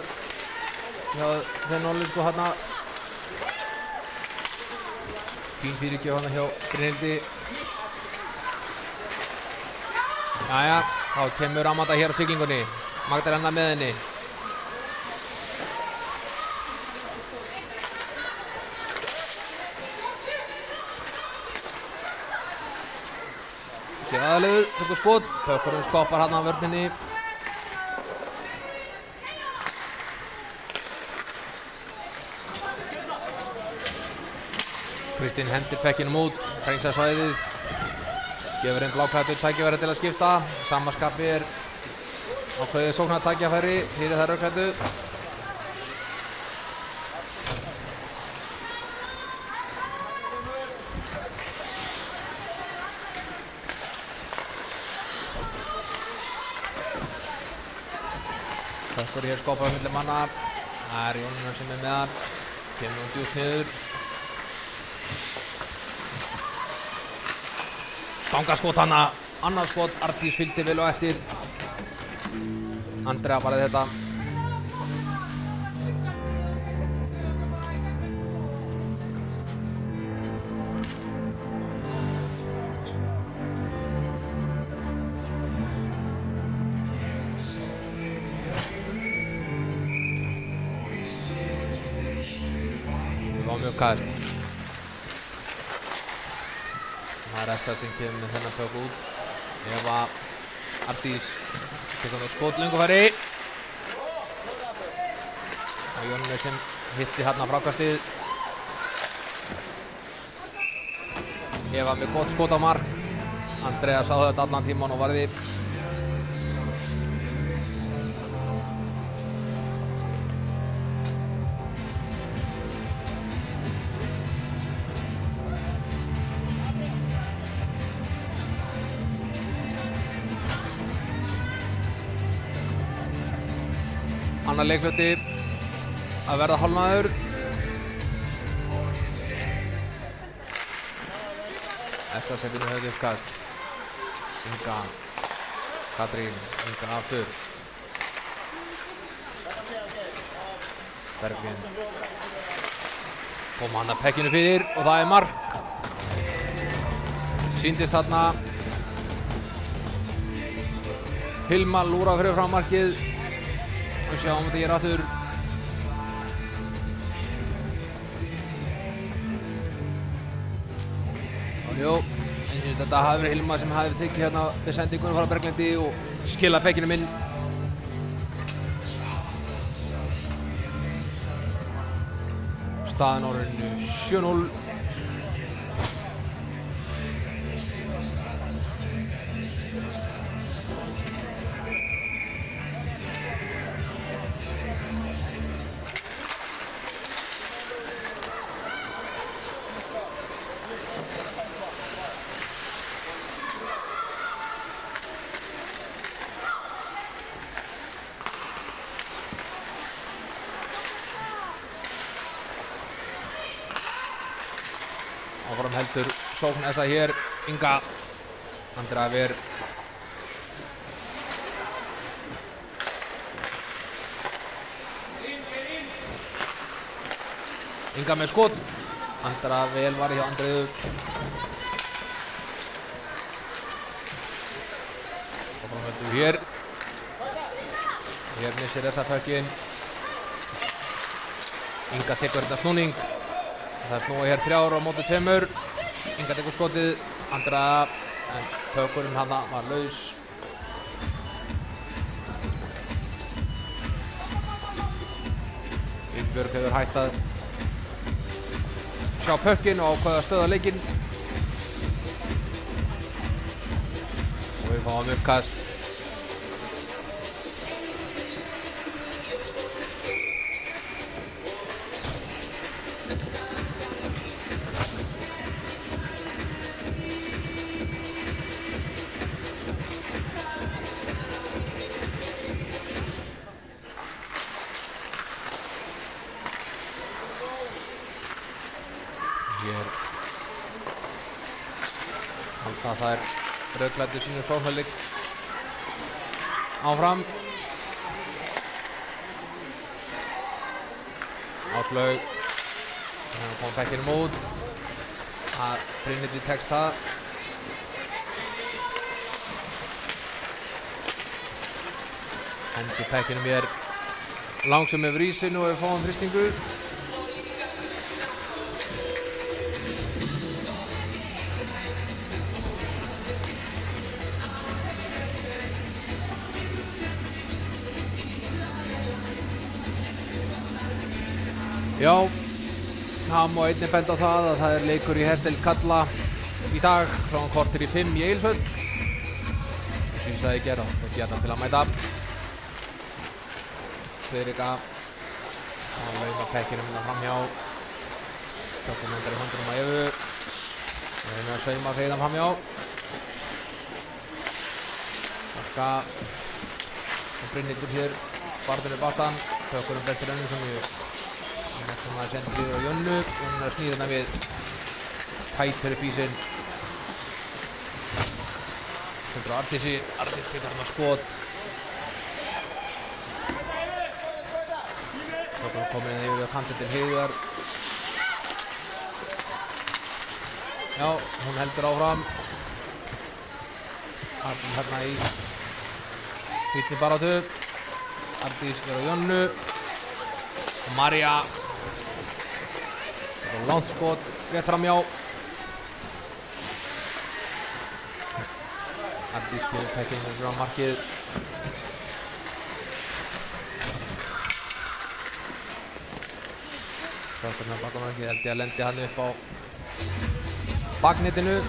hjá þeim norðlensku hérna. Fín fyrirgjöf hérna hjá Brynhildi. Jæja, þá kemur Amanda hér á siglingunni. Magdalena með henni. Sér aðalegur, tökur skot. Pökkurinn skoppar hérna á vörninni. Kristín hendir pekkinum út, hreinsar svæðið. Gefur einn bláklæddu tækifæri til að skipta. Sama skapi er ákveðið sóknartækifæri fyrir þær rauðklæddu. Pökkur hér skopar á milli manna. Það er Jónína sem er með hann. Kemur hún djúpt niður. Stangaskot hana, annað skot, Arndís fylgdi vel á eftir. Andrea bara þetta. Það var mjög kæst. Það er SR sem kemur með þennan pökk út. Eva Arndís tekur með skot löngufæri. Og Jónunni sem hitti hérna frákastið. Eva með gott skot á mark. Andrea sá þetta allan tíman og varði. Annar leikflöti að verða hálfnaður. SR sem vinnur höfðu uppkast. Inga, Katrín, Inga aftur. Berglind. Kom hann að pekkinu fyrir og það er mark. Sýndist þarna. Hilma lúra fyrir fram markið. Við sjáum þetta hér aftur. Jú, eins og þetta hafi verið Hilma sem hafi tekið hérna við sendingunum frá Berglindi og skila pekkinum inn. Staðan orðinu 7-0. Áfram heldur sókn þessa hér, Inga Andrea Inga með skot, Andrea vel var hjá Andreiðu. Áfram heldur hér missir þessa pökkin. Inga tekur þetta snúning. Það snúi hér 3 á móti 2. Inga tekur skotið, Andrea, en pökurinn hana var laus. Ingibjörg hefur hætt að sjá pökkinn og ákveða að stöðva leikinn. Og við fáum uppkast. Halda þær rauðklæddu sínu sóknarleik áfram. Áslaug kom pekkinum út. Brynhildur tekst það. Hendi pekkinum hér langsum yfir ísinn og við fáum frystingu. Já, það má einnig benda á það að það leikur í herdeild karla í dag klukkan korter í 5 í Egilshöll. Eins og ég sagði í gær og ég geta til að mæta. Friðrika að lauma pekkinum hérna framhjá. Pökkum endar í höndunum að Evu. Reyna að sauma sig það framhjá. Marka og Brynhildur hér, barðinu batan. Pökkunum bestir önnu sem við sem að sendir yfir á Jönnu. Jönnu að snýra hérna við, tætur upp í sinn. Sendur á Arndísi, Arndís tekur hérna skot. Pökkunum komin hérna yfir á kantinn til Heiðar. Já, hún heldur áfram. Arndís hérna í hvítni baráttu. Arndís á Jönnu. Og María langt skot, rétt framhjá. Arndís kemur pekkinn fyrir á markið. Pökkurinn að baka markið, held ég að lendi hann upp á baknetinu.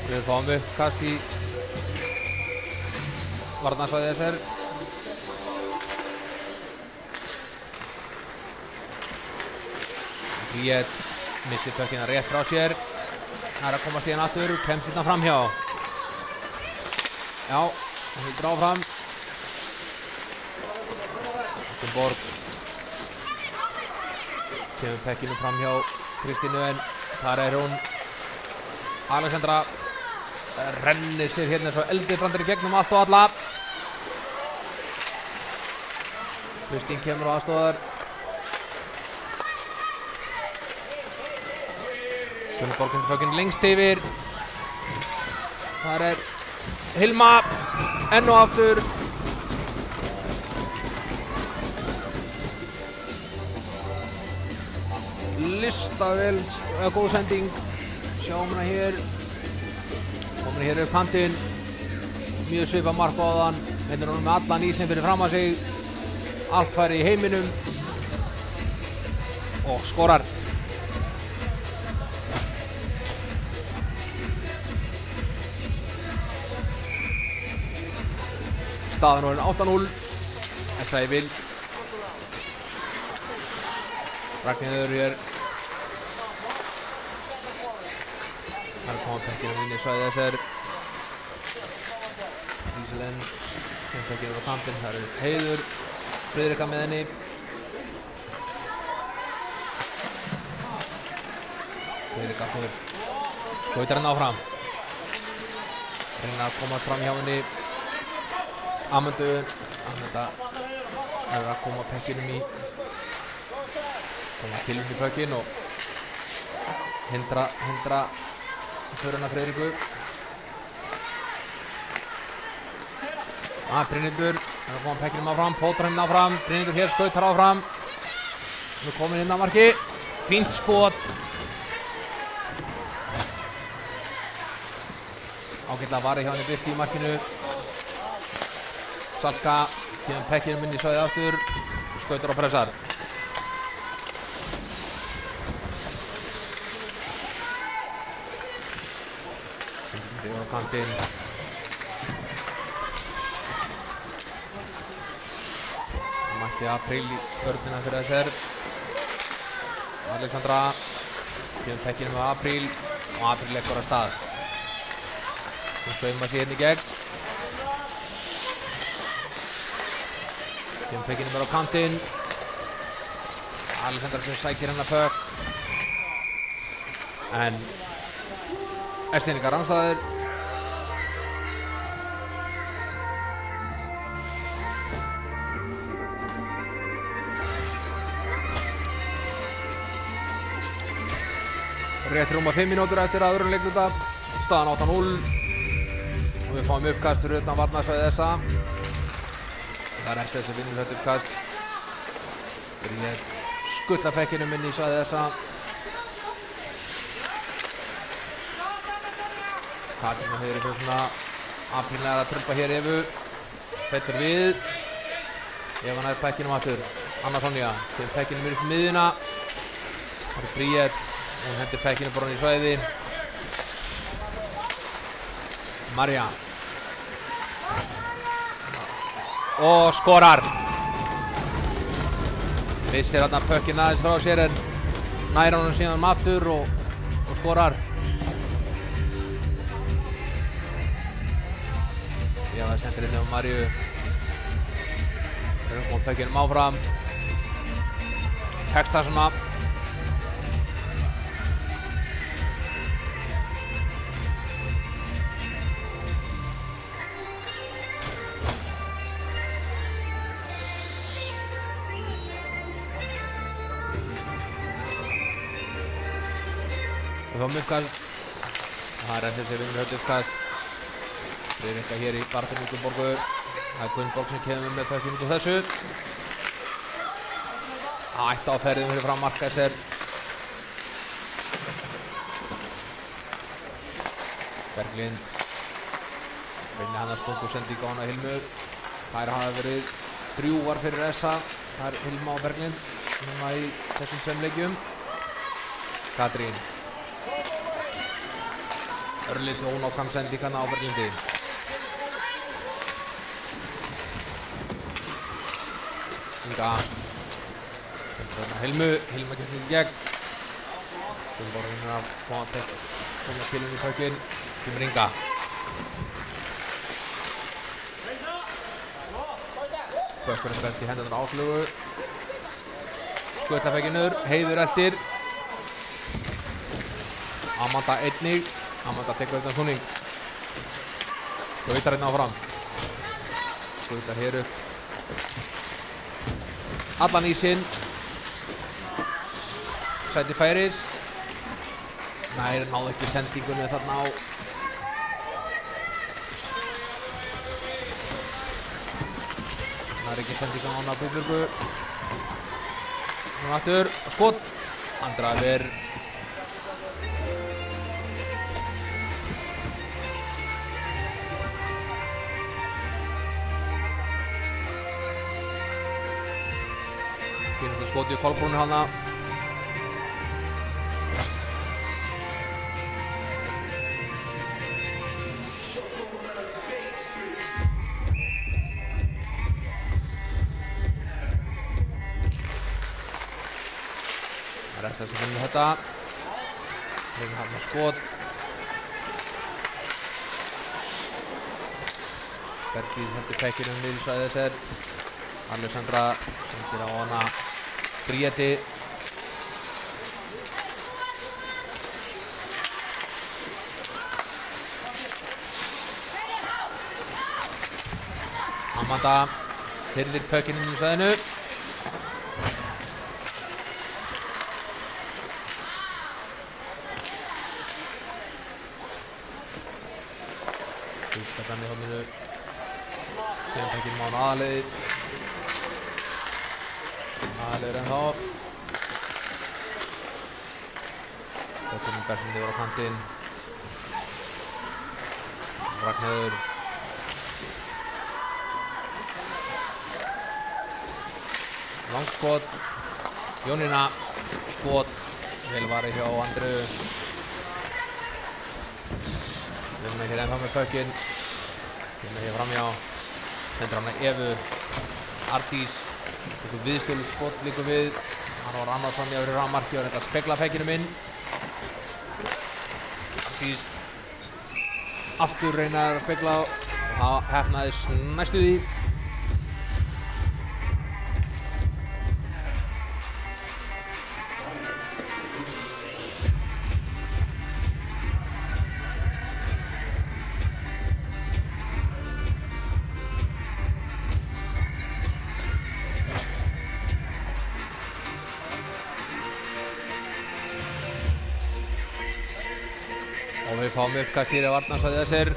Við fáum uppkast í varnarsvæði SR. Bríett missir pökkina rétt frá sér. Það að komast í hann aftur, kemst hérna framhjá. Já, hann hildur áfram. Borg kemur pekkinu framhjá Kristínu en þar hún. Alexandra rennir sér hérna svo eldið brandir í gegnum allt og alla. Kristín kemur á aðstoðar. Borg hendur pökkinn lengst yfir. þar Hilma enn og aftur. Listavel, góð sending. Sjáum hana hér. Komin hér upp kantinn. Mjög svipað mark á þaðan. Hérna hún með allan ísinn fyrir fram að sig. Allt færi í heiminum. Og skorar. Staðan orðin 8-0. SA í vil. Ragnheiður hér. Þar koma pekkinu inn í svæði þessar. Íselen. Pekkinu á kantinn. Það Heiður. Friðrika með henni. Friðrik aftur. Skautar henni áfram. Reyna að koma fram hjá henni. Amöndu. Amönda er að koma pekkinum í. Koma til í pökkinn og hindra föruna Friðriku. Brynhildur er að koma pekkinum áfram, pótar henni áfram. Brynhildur hér skautar áfram. Nú komin inn á marki. Fínt skot. Ágætlega varið hjá henni Birti í markinu. Salka kemur pekkinum inn í svæðið aftur. Skautar og pressar. Á kantinn. Mætti Apríl í börnina fyrir þessar. Alexandra kemur pekkinum með Apríl og Apríl leggur af stað. Hún saumar sér hérna í gegn. Kemur pekkinum á kantinn. Alexandra sem sækir hennar pökk. En Esteiningar rangstæður. Rétt rúma 5 mínútur eftir að öðrum leikluta. Staðan 8-0. Og við fáum uppkast fyrir utan varnarsvæði SA. Það SA sem vinnur þetta uppkast. Bríett skutla pekkinum inn í svæði SA. Katrín og Heiður fyrir svona. Apríl er að trumpa hér Evu. Fellur við. Eva nær pekkinum aftur. Anna Sonja kemur pekkinum upp miðjuna. Það Bríett. Hún hendur pekkinu bara í svæði. Marja. Og skorar. Missir þarna pökkinn aðeins frá sér en nær honum síðan aftur og skorar. Já, það sendir inn á Marju. Og pökkinum áfram. Tekst það svona. Við fáum uppkast. Það Refsir sem vinnur þetta uppkast. Friðrika hér í barðinu Gunnborgu. Það Gunnborg sem kemur með pökkinu út úr þessu. Það ætti á ferðum fyrir fram Markæser. Berglind. Reynir hann að stungu sendingu á hana Hilmu. Þær hafa verið drjúgar fyrir SA. Það Hilma og Berglind. Núna í þessum tveim leikjum. Katrín. Örlítið ónákvæm sending hana á Berglindi. Inga. Hilma kemst í gegn. Gunnborg reynir að koma til í pökkinn. Kemur Inga. Bökkurinn best í hendurnar Áslaugu. Skutla pekkinur. Heiður eltir. Amanda einnig. Amanda tekur utan snúning. Skautar hérna áfram. Skautar hér upp. Allan ísinn. Sæti færis. Nær náðu ekki sendingunni þarna á er ekki sendingan á hana Búbjörgu. Nú aftur, skot. Andra yfir. Fínasta skot í Kolbrúnu hana. Það er SS sem finnur þetta. Reynir hann með skot. Bergdís heldur pekkinum niður í svæðið sér. Alessandra sendir á hana Bríeti. Amanda hirðir pökkinn inn í svæðinu. Þannig í hóminu kemur pökkinn á hana aðalið. Aðaliður ennþá. Pökkinn bersin yfir á kantinn. Ragnheiður. Langskot. Jónína. Skot. Vel varið hjá Andreu. Jónína hér ennþá með pökkinn. Kemur hér framhjá. Sendur hana Evu. Ardís. Tekur viðstölu skot líka við. Hann var Annarsson yfir rammarki og reynda að spegla pekkinum inn. Ardís. Aftur reynar að spegla og það hefnaðist næstu því. Og við fáum uppkast hér af varnarsvæði þessir.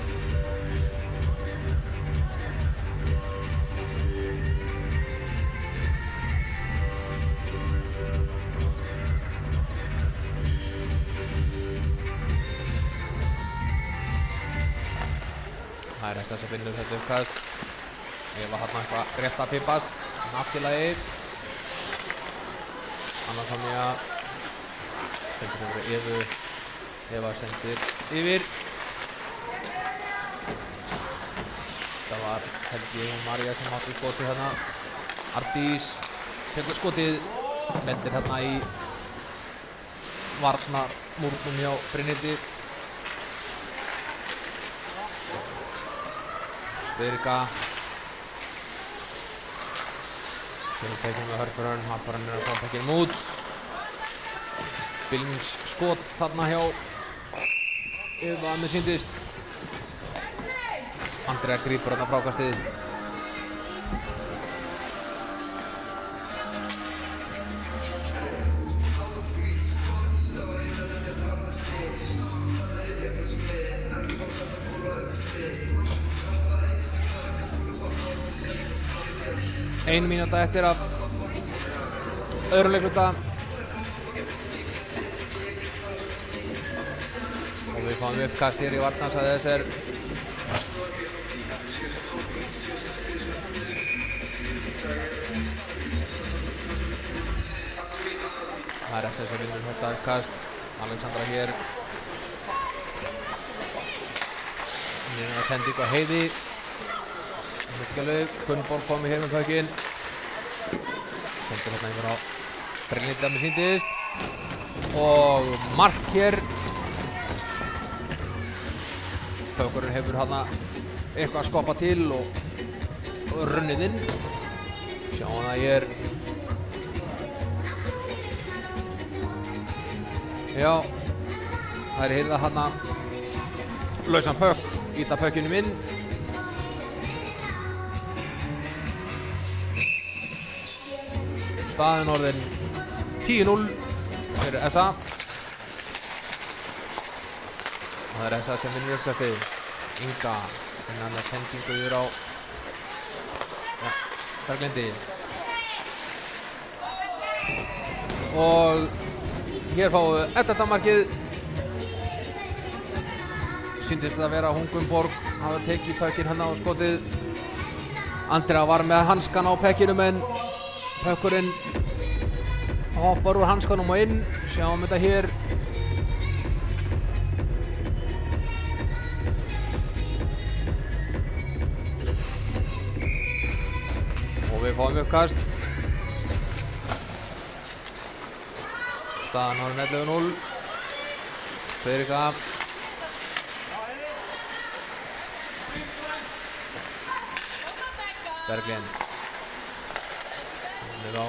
Það er þess að finnur þetta uppkast. Ef að þarna eitthvað rétt að pippast. Allt í lagi. Annarsson í að heldur yfir Evu. Eva sendir yfir. Það var held ég María sem átti skotið hérna. Ardís tekur skotið. Lendir hérna í varnarmúrnum hjá Brynhildi. Friðrika. Kemur pekinn með Hörpurönn. Hörpurönn er að fá pekkinum út. Billings skot þarna hjá Eva að mér sýndist. Andrea grípur þarna frákastið. Ein mínúta eftir af öðrum leikluta. Og við fáum uppkast hér í varnarsvæði þessir. Það er SS sem vinnur þetta uppkast. Alexandra hér. Nýjum að senda ykkur Heiði. Gunnborg komið hér með pökkinn. Sendur hérna yfir á Brynhildi að mér sýndist. Og mark hér. Pökkurinn hefur hana eitthvað að skoppa til og runnið inn. Sjáum það hér. Já, það er hirða hana lausan pökk, íta pökkinum inn. Staðinn orðin 10-0 fyrir SA. Það er SA sem vinnur uppkastið. Inga, hennar sendingu yfir á Berglindi. Og hér fáum við 11. markið. Sýndist að vera Hungumborg hafa tekið pökkinn hérna á skotið. Andrea var með hanskan á pekkinum en pökkurinn hoppar úr hanskanum og inn. Sjáum þetta hér. Og við fáum uppkast. Staðan orðin 11-0. Friðrika. Berglind. Við á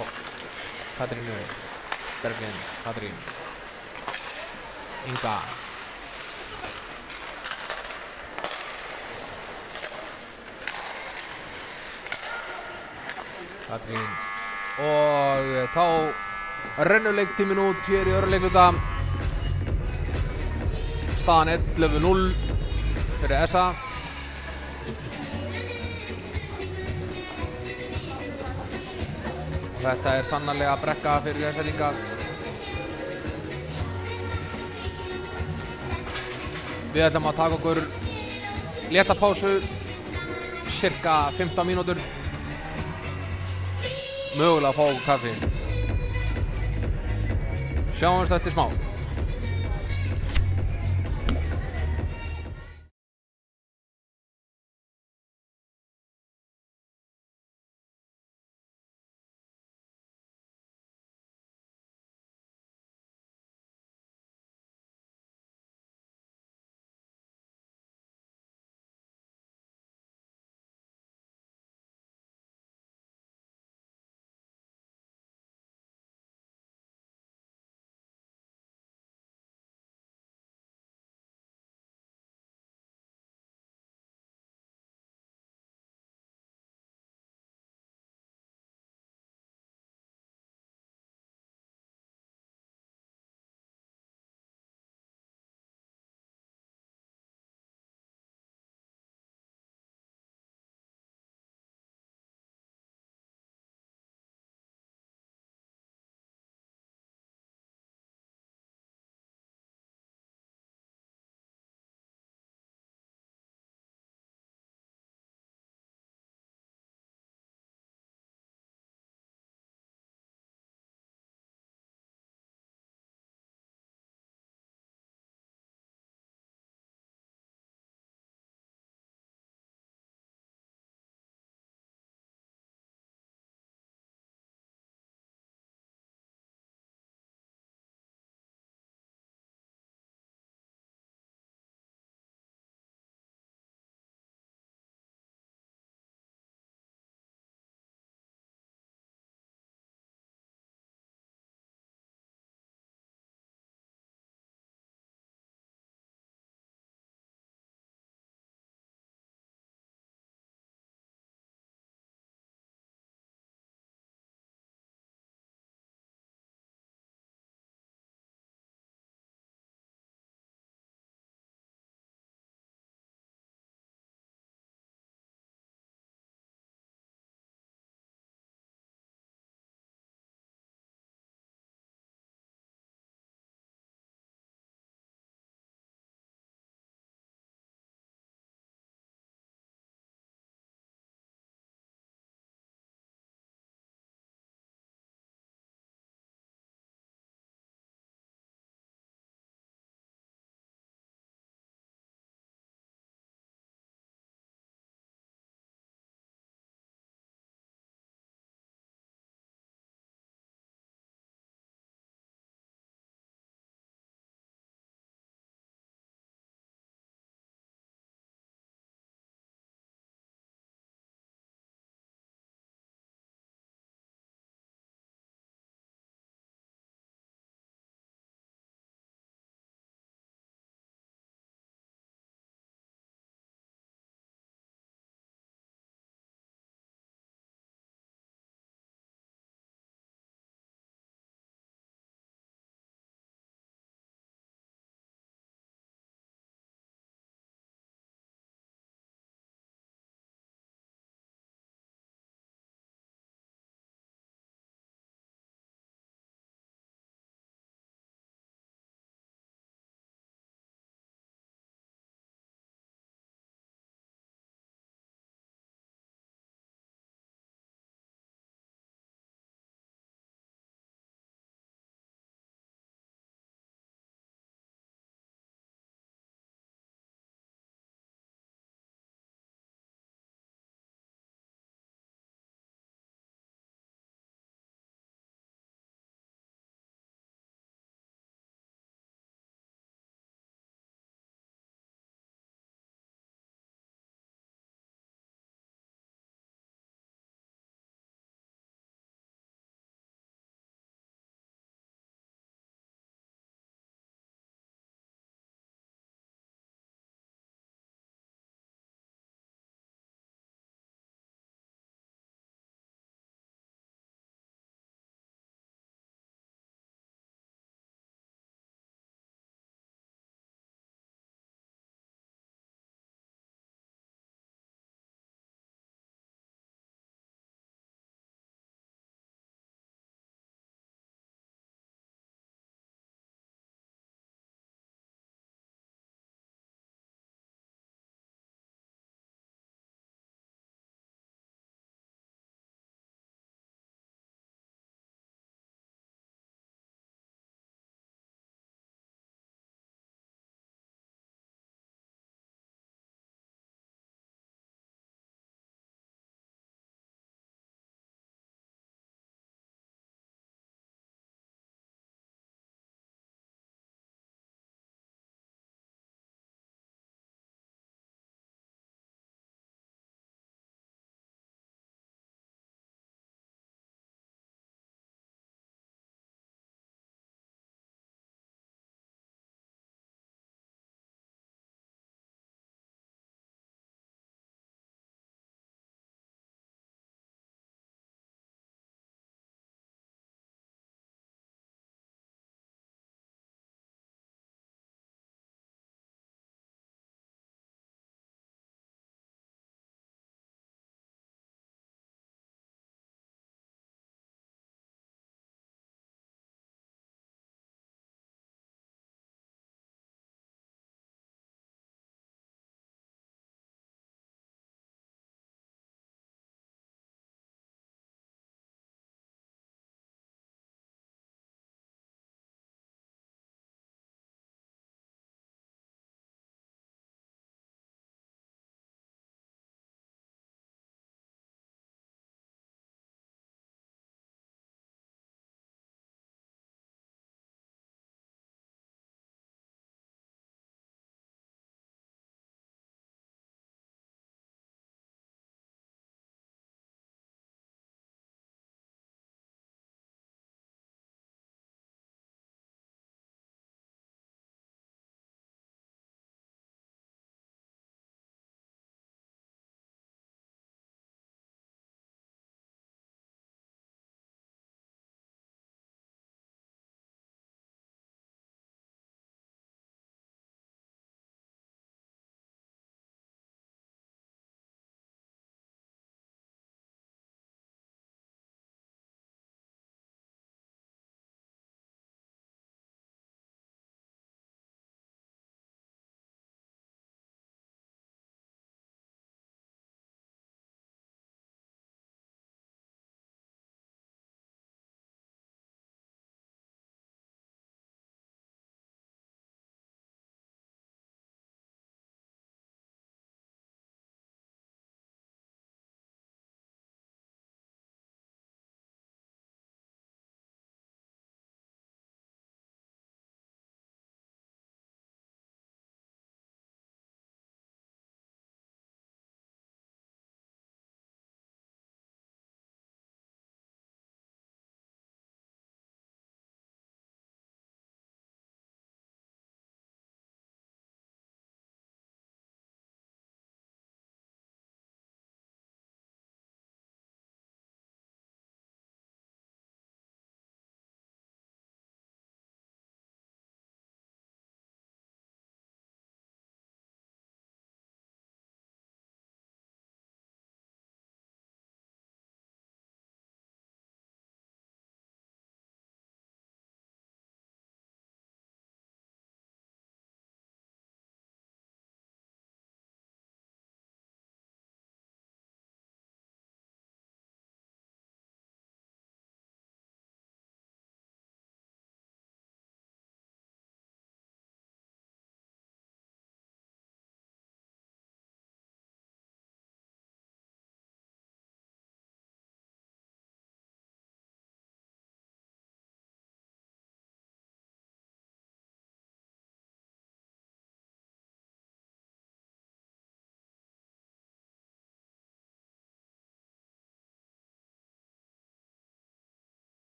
Katrínu. Berglind, Katrín. Inga. Katrín. Og þá rennur leiktíminn út hér í öðru leikluta. Staðan 11-0 fyrir SA. Þetta er sannarlega brekka fyrir SA-linga. Við ætlum að taka okkur létta pásu, cirka 15 mínútur. Mögulega að fá okkur kaffi. Sjáumst eftir smá.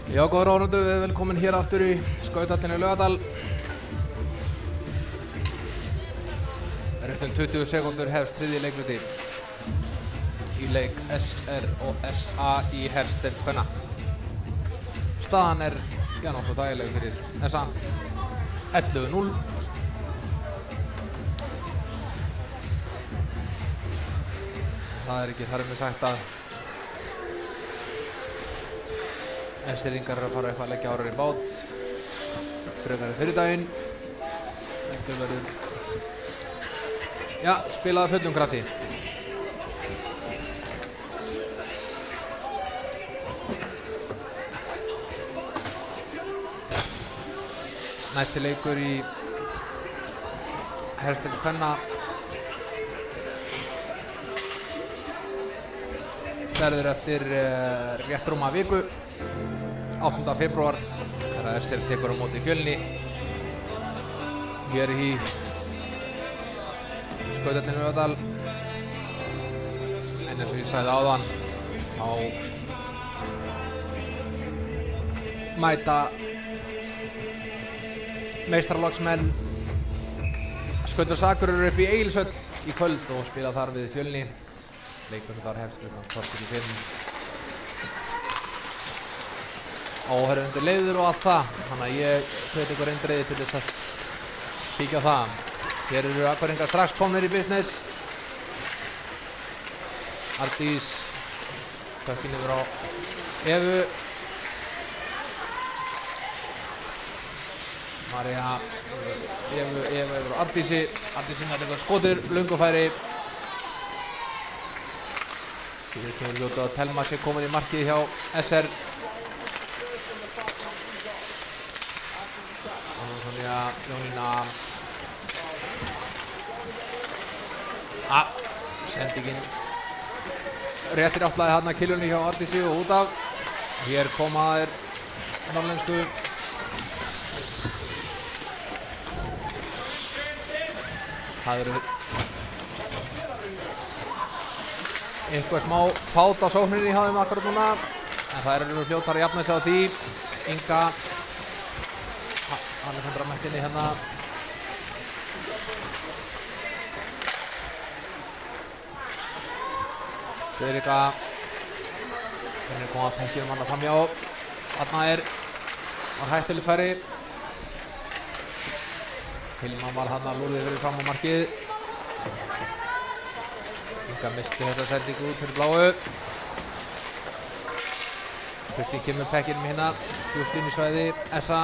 Já, góður áhorfendur, við erum velkomin hér aftur í Skautahöllinni í Laugardal. Eftir 20 sekúndur hefst þriðji leikluti í leik SR og SA í hersteild kvenna. Staðan er nokkuð þægileg fyrir SA, 11-0. Það er ekki þar með sagt að Enstirringar eru að fara eitthvað að leggja árar í bát frekar en fyrir daginn. Þetta verður spilaði fullum krafti. Næsti leikur í hersteild kvenna verður eftir rétt rúma viku, 8. febrúar, þegar SR tekur á móti Fjölni hér í Skautahöllinni í Laugardal. En eins og ég sagði áðan, þá mæta meistaraflokksmenn Skautafélags Akureyrar upp í Egilshöll í kvöld og spila þar við Fjölni. Leikurinn þar hefst klukkan 12:45. Áhorfendur leiður og allt það, þannig að ég hvet ykkur eindregið til þess að kíkja á það. Hér eru Akureyringar strax komnir í business. Ardís kökkin yfir á Evu. María Evu yfir á Ardísi. Ardísi með eitthvað skotur, löngufæri. Síðust hefur ljótað að Telma sé komin í markið hjá SR. Sonja, Jónína. Sendingin réttir áttlaði hann að kilunni hjá Ardísi og út af. Hér koma þeir norðlensku. Það eru eitthvað smá fát á sókninni hjá þeim akkurat núna, en það eru fljótar að jafna sig á því. Inga Alejandra mættinni hérna. Friðrika henni er komið að pekkjum hann að framjá. Þarna var hættulegt færi. Hilma var hann að lúrði fyrir fram á markið. Inga misti þessa sendingu út fyrir bláu. Kristín kemur pekkinum hérna djúpt inn í svæði SA.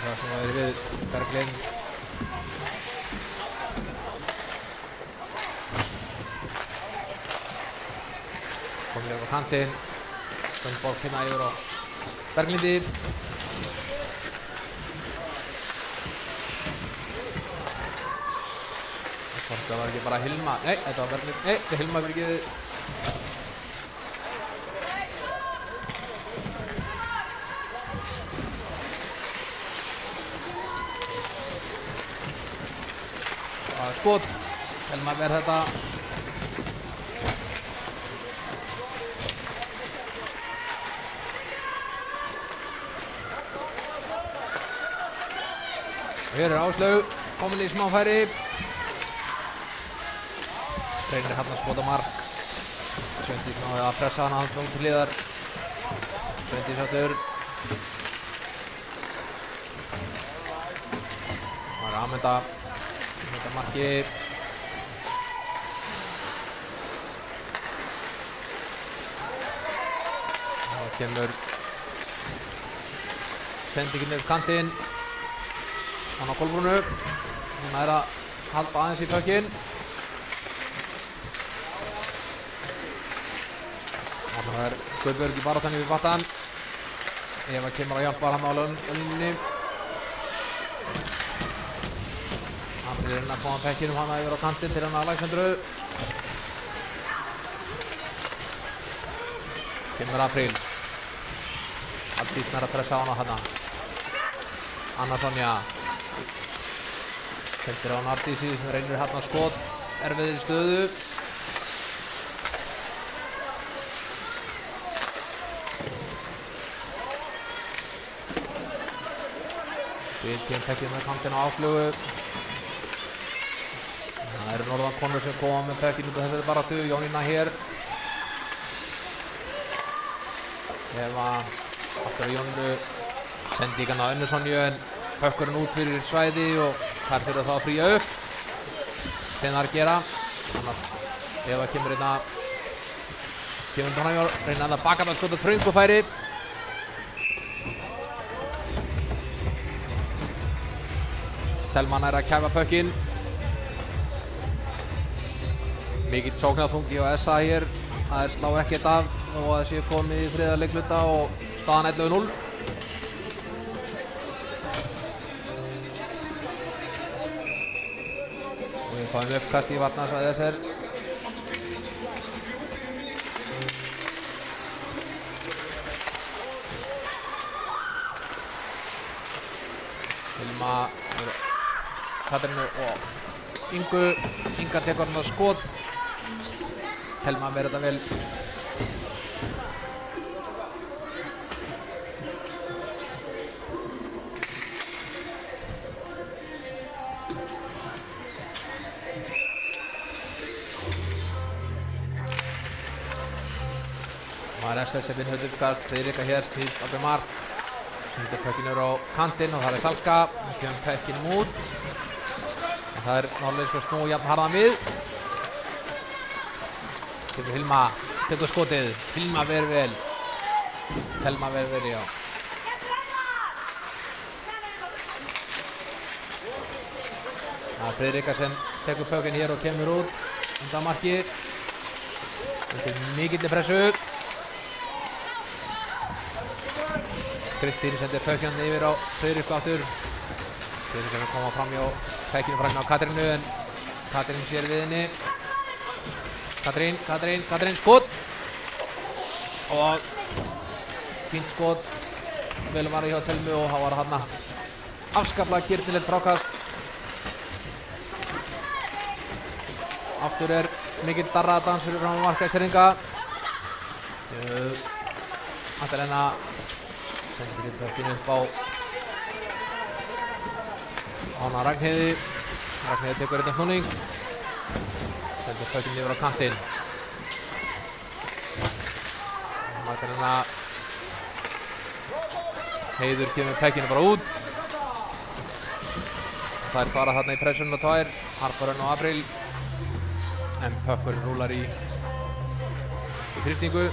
Það sem að við Berglind. Komið hér á kantinn. Gunnborg hérna yfir á Berglindi. Það var ekki bara Hilma. Nei, þetta var Berglind. Nei, þetta er Hilma virkið. Það er skot. Hilma verð þetta. Og hér er Áslaug komin í smá færi. Reynir hann að skota mark. Sveindís náði að pressa hann að til hliðar. Sveindís áttur. Það er aðmynda marki. Það kemur sendingin yfir kantinn. Hann á Kolbrúnu. Hún er að halda aðeins í pökkinn. Það er Guðbjörg í baráttunni við battan. Eva kemur að hjálpa hann á línunni. Andri er að koma pekkinum hann yfir á kantinn til hann að Alexandru. Kemur Apríl. Ardís nær að pressa á hana þarna. Anna Sonja. Hendir á hann Ardísi sem reynir hérna skot. Erfiðri stöðu. Við kemum pekkið með kantinn á Áslaugu. Það eru norðankonur sem koma með pekkinn út af þessari baráttu. Jónína hér. Eva aftur á Jónínu. Sendingan á Önnu Sonju en pökkurinn út fyrir svæði og þar þurfa þá að fría upp. Þegar gera. Annars Eva kemur hérna. Kemur hann að reyna að baka það skot og þröngu færi. Telma nær að kæfa pökkinn. Mikill sóknarþungi á SA hér. Það slá ekkert af og það séu komið í þriðja leikluta og staðan 11-0. Og við fáum uppkast í varnarsvæði SR. Hilma, Katrínu og Inga tekur hann á skot. Telma verður þetta vel. Það er SR sem vinnur uppkast. Friðrika hér snýr upp í mark. Sendir pökkinn yfir á kantinn og það er Salska. Við kemum pökkinn út. En það er nálega snú jafn harðan við. Kemur Hilma, tekur skotið. Hilma verður vel. Telma verður vel, já. Það er Friðrika sem tekur pökkinn hér og kemur út undan marki. Undir mikilli pressu. Kristín sendir pökkinn yfir á Friðriku aftur. Friðrika er að koma fram hjá pekkinu fragna á Katrínu en Katrín sér við henni. Katrín skot. Og fínt skot. Vel var hjá Telmu og það var þarna afskaplega girnilegt frákast. Aftur er mikill darraðadans fyrir fram á markæsringa. Magdalena sendir pökkinu upp á hana Ragnheiði. Ragnheiði tekur þetta snúning. Sendir pökkinn yfir á kantinn. Magdalena Heiður kemur pökkinu bara út. Þær fara þarna í pressunum tvær. Harparönn og Apríl. En pökkurinn rúlar í þrýstingu.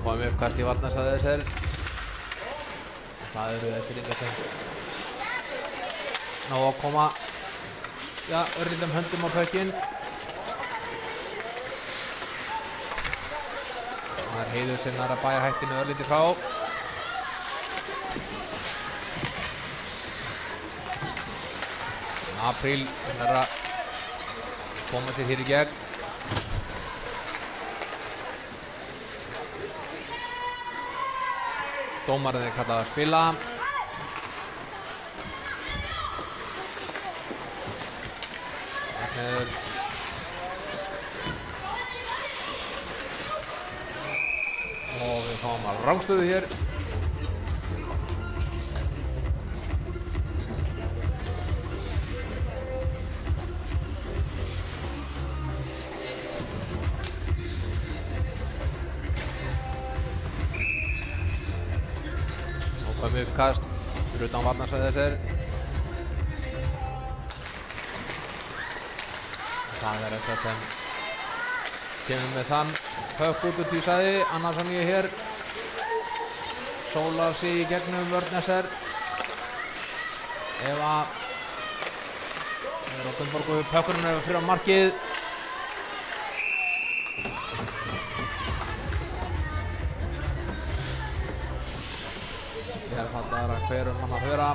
Fáum uppkast í varnarsvæði SR. Það eru SR-ingar sem ná að koma örlítlum höndum á pökkinn. Það er Heiður sem er að bæja hættinu örlítið frá. Apríl er að koma sér hér í gegn. Dómarinn er kallað að spila. Ragnheiður. Og við fáum að rangstöðu hér. Fáum uppkast fyrir utan varnarsvæði SR. Það er SR sem kemur með þann högg út úr því svæði. Anna Sonja hér sólar sig í gegnum vörn SR. Eva er á Gunnborgu. Pökkurinn er fyrir á markið. Hér fallar að hver mann að höra.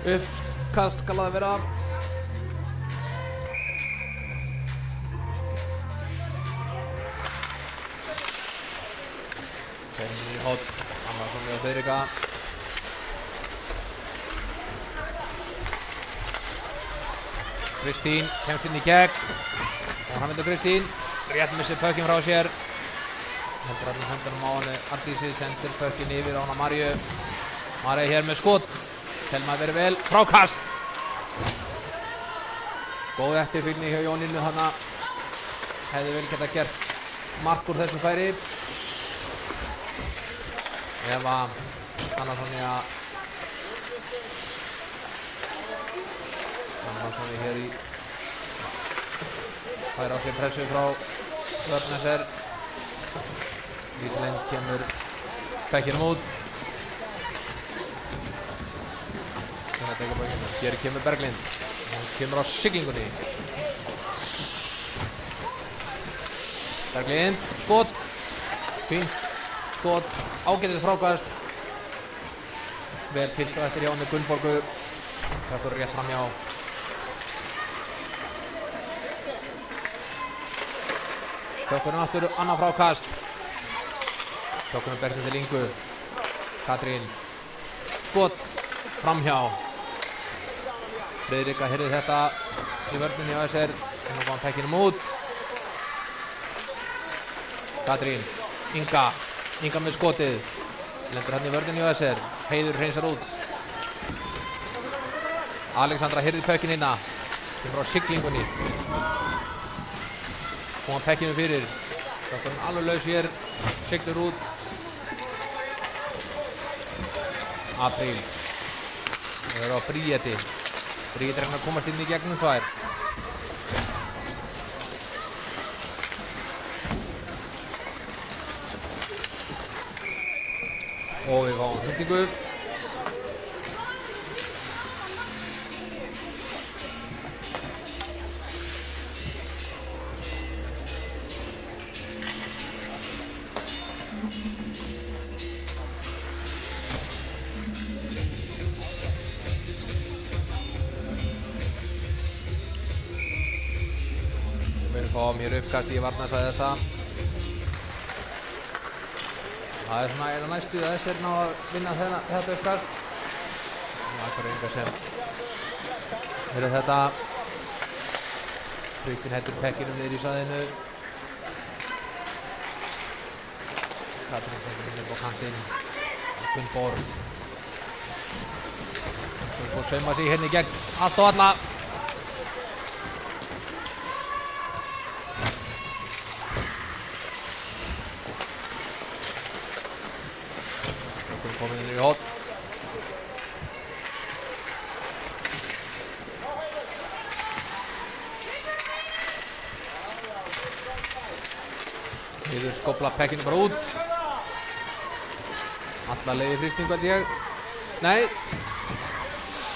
Uppkast skal það vera. Kemur í hótt. Annarsson við Friðrika. Kristín kemst inn í gegn. Og hann myndur Kristín. Rétt missir pökkinn frá sér. Hendur allir höndunum á henni. Arndísi sendur pökkinn yfir á hana Maríu. Maríu hér með skot. Telma verið vel. Frákast. Góð eftirfylgni hjá Jónínu hana. Hefði vel geta gert mark úr þessu færi. Eva Annarssoni hér í fær á sig pressu frá Vörnesser. Íslind kemur bekkinum út. Hér kemur Berglind. Hún kemur á siglingunni. Berglind, skot. Fínt skot, ágætis frákast. Vel fyllt á eftir hjá henni Gunnborgu. Pökkur rétt framhjá. Pökkurinn aftur, annað frákast. Pökkurinn berst til Ingu. Katrín. Skot, framhjá. Friðrika heyrði þetta í vörninni á þessir. Nú kom pekkinum út. Katrín. Inga. Inga með skotið. Lendur hann í vörninni á þessir. Heiður hreinsar út. Alexandra heyrði pökkinn inna. Kemur á siglingunni. Koma pekkinu fyrir. Það står hann alveg laus hér. Siglir út. Apríl. Það eru á Bríeti. Bríeti reyna að komast inn í gegnum tvær. Og við fáum hristingu. Við fáum hér uppkast í varnarsvæði þessa. Það er svona næstu að þessir ná að vinna þetta uppkast. Akureyringar sem heyrðu þetta. Kristín heldur pekkinum niður í svæðinu. Katrín sendur inn upp á kantinn. Gunnborg. Gunnborg sauma sig hérna í gegn. Allt og alla. Komið inn í hótt. Heiður skópla pekkinu bara út. Alla leið í frystingu held ég. Nei.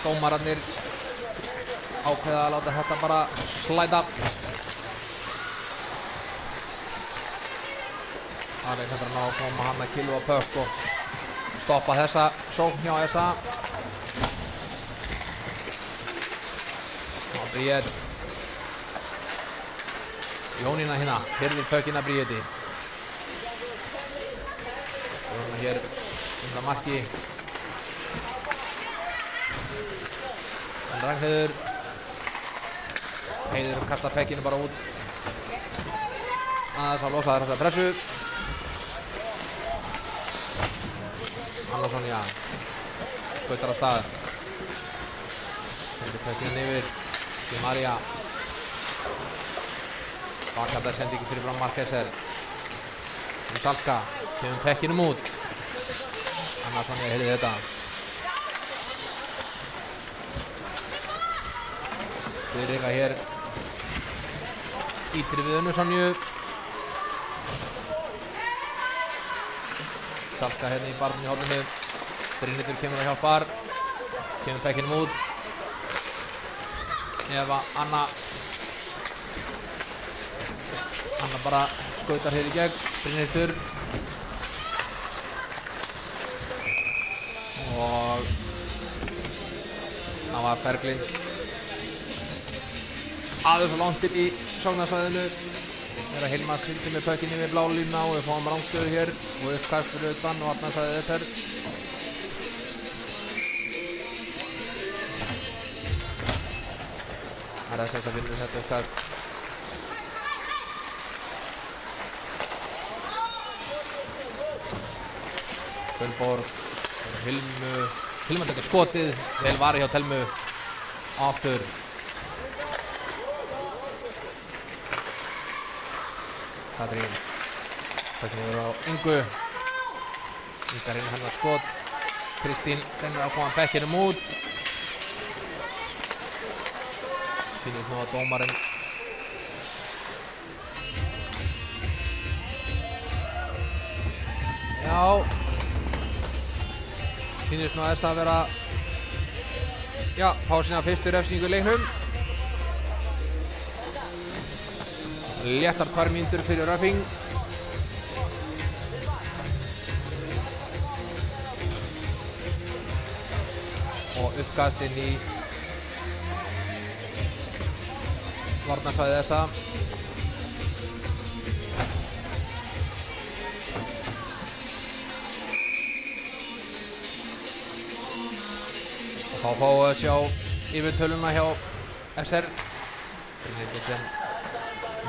Dómararnir ákveða að láta þetta bara slæta. Alexandra ná að koma hann að kilva pökk og stoppa þessa sókn hjá SA. Og Bríet. Jónína hérna, hirðir pökkina Bríeti. Jónína hér undan marki. En Ragnheiður. Heiður kastar pekkinu bara út. Aðeins að losa þessa pressu. Annarsson, já. Skautar á stað. Sendir pökkinu yfir til María. Bakandar sendingu fyrir fram Marqueser. Salska kemur pekkinum út. Annarsson, ég heyrði þetta. Friðrika hér. Ítri við Unnusonju. Salska hérna í barnum í horninu. Brynhildur kemur og hjálpar. Kemur pekkinum út. Eva, Anna. Anna bara skautar hér í gegn. Brynhildur. Og Það var Berglind aðeins svo langt inn í sóknarsvæðinu þegar Hilmar sildi með pökkinni við blá línuna og við fáum rangstöðu hér og uppkast fyrir utan og varnarsvæði SR. Það er SS að vinna þetta uppkast. Gunnborg, Hilmar tekur skotið, vel varið hjá Telmu, aftur. Katrín, pökkinni yfir á Ingu, Inga reynir hennar skot, Kristín reynir að koma bekkinum út. Sýnist nú að dómarinn sýnist nú að þess að vera fá sína fyrstu refsingu í leiknum. Léttar 2 mínútur fyrir röfing. Og uppkast inn í varnarsvæði þessa. Og þá fáum við að sjá yfirtöluna hjá SR. Brynhildur sem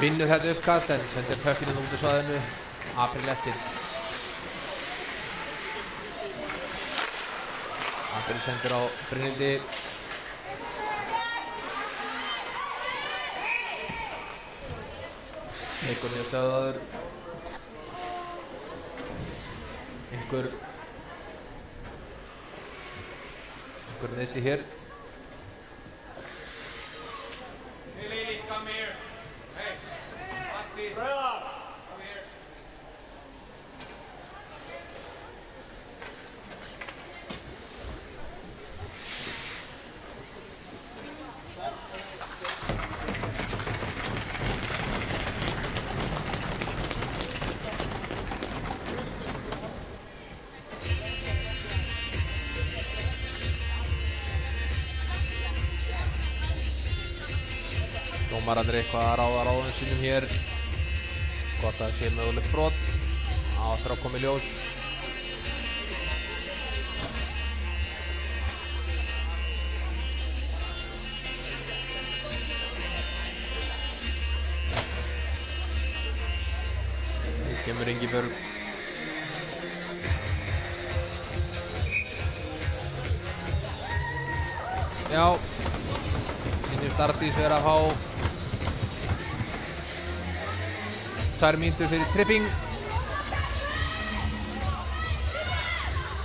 vinnur þetta uppkast en sendir pökkinn út úr svæðinu. Apríl eftir. Apríl sendir á Brynhildi. Leikurinn er stöðvaður. Einhver neðsli hér. Hey ladies, come here. Hey, what please? Come here. Dómararnir eitthvað að ráða ráðum sínum hér. Gott að það sé mögulegt brot. Það áttur að koma í ljós. Nú kemur Ingibjörg. Já, Sýnist Ardís vera að fá 2 mínútur fyrir tripping.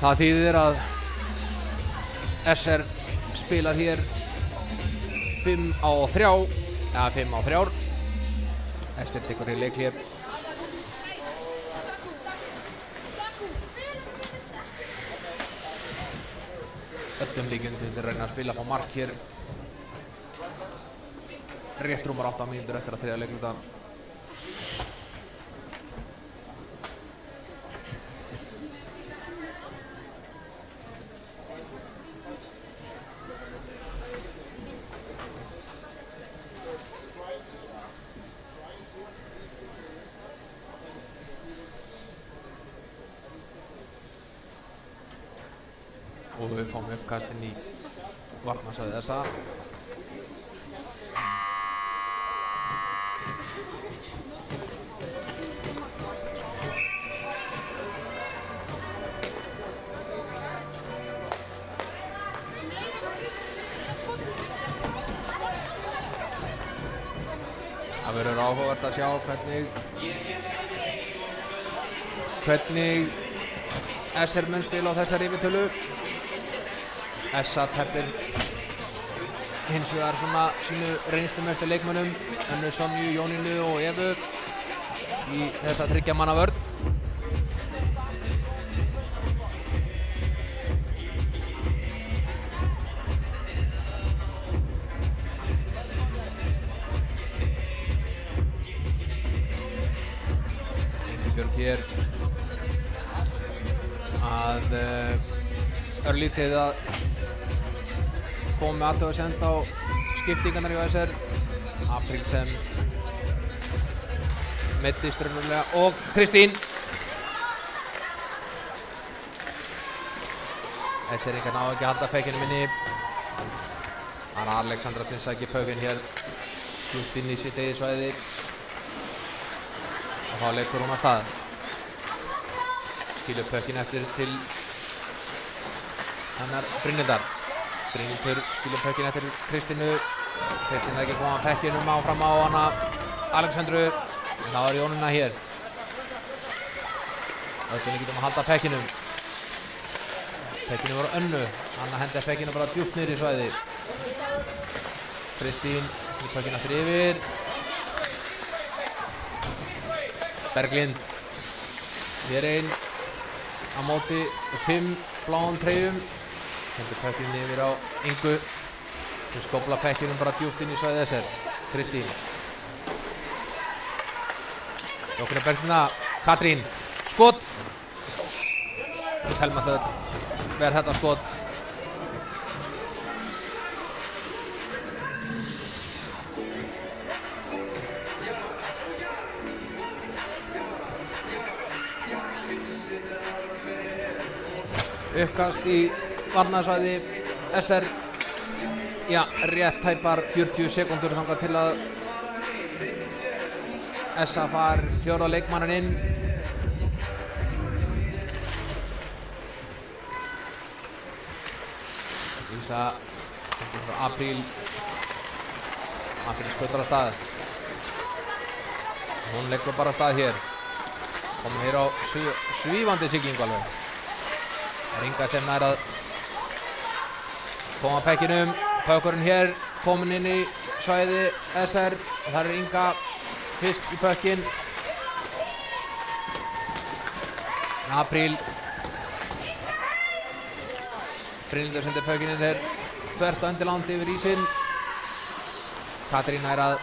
Það þýðir að SR spilar hér 5-3, eða 5-3. SR tekur í leikhlé. Öllum líkjendum til að reyna að spila á mark hér. Rétt rúmar 8 mínútur eftir að 3. leikluta. Og við fáum uppkast inn í varnarsvæði þessa. Það verður áhugavert að sjá hvernig SR mun spila á þessari yfirtölu. SA teflir hins vegar svona sínu reynslumestu leikmönnum, Önnu, Sonju, Jónínu og Evu í þessa 3 manna vörn. Ingibjörg hér að örlítið að komið með athugasemd á skiptingarnar hjá SR. Apríl sem meiddist raunverulega og Kristín. SR-ingar ná ekki að halda pökkinum inni. Anna Alexandra sem sækir pökkinn hér djúpt inn í sitt eigið svæði. Og þá leikur hún af stað. Skilur pökkinn eftir til hennar Brynhildar. Brynhildur skilur pökkinn eftir Kristínu. Kristín er ekki að koma pökkinum áfram á hana Alexandru. En þá Jónína hér. Öllum getum að halda pökkinum. Pökkinu voru önnu. Anna hendir pökkinu bara djúpt niður í svæði. Kristín skilur pökkinn aftur yfir. Berglind. Hér einn á móti 5 bláum treyjum. Hendur pökkinn yfir á Ingu. Hún skópla pökkinum bara djúpt inn í svæði SR. Kristín. Jókina Berglina. Katrín. Skot. Og Telma Þöll. Verð þetta skot. Uppkast í varnarsvæði SR. Já, rétt tæpar 40 sekúndur þangað til að SA fær 4. leikmanninn inn. Lísa sendir frá Apríl. Apríl skautar á stað. Hún leggur bara á stað hér. Komum hér á svífandi siglingu alveg. Það er Inga sem nær að koma pökkinum. Pökkurinn hér komin inn í svæði SR. Og þar er Inga fyrst í pökkinn. Apríl. Brynhildur sendir pökkinn inn hér þvert á endiland yfir ísinn. Katrín er að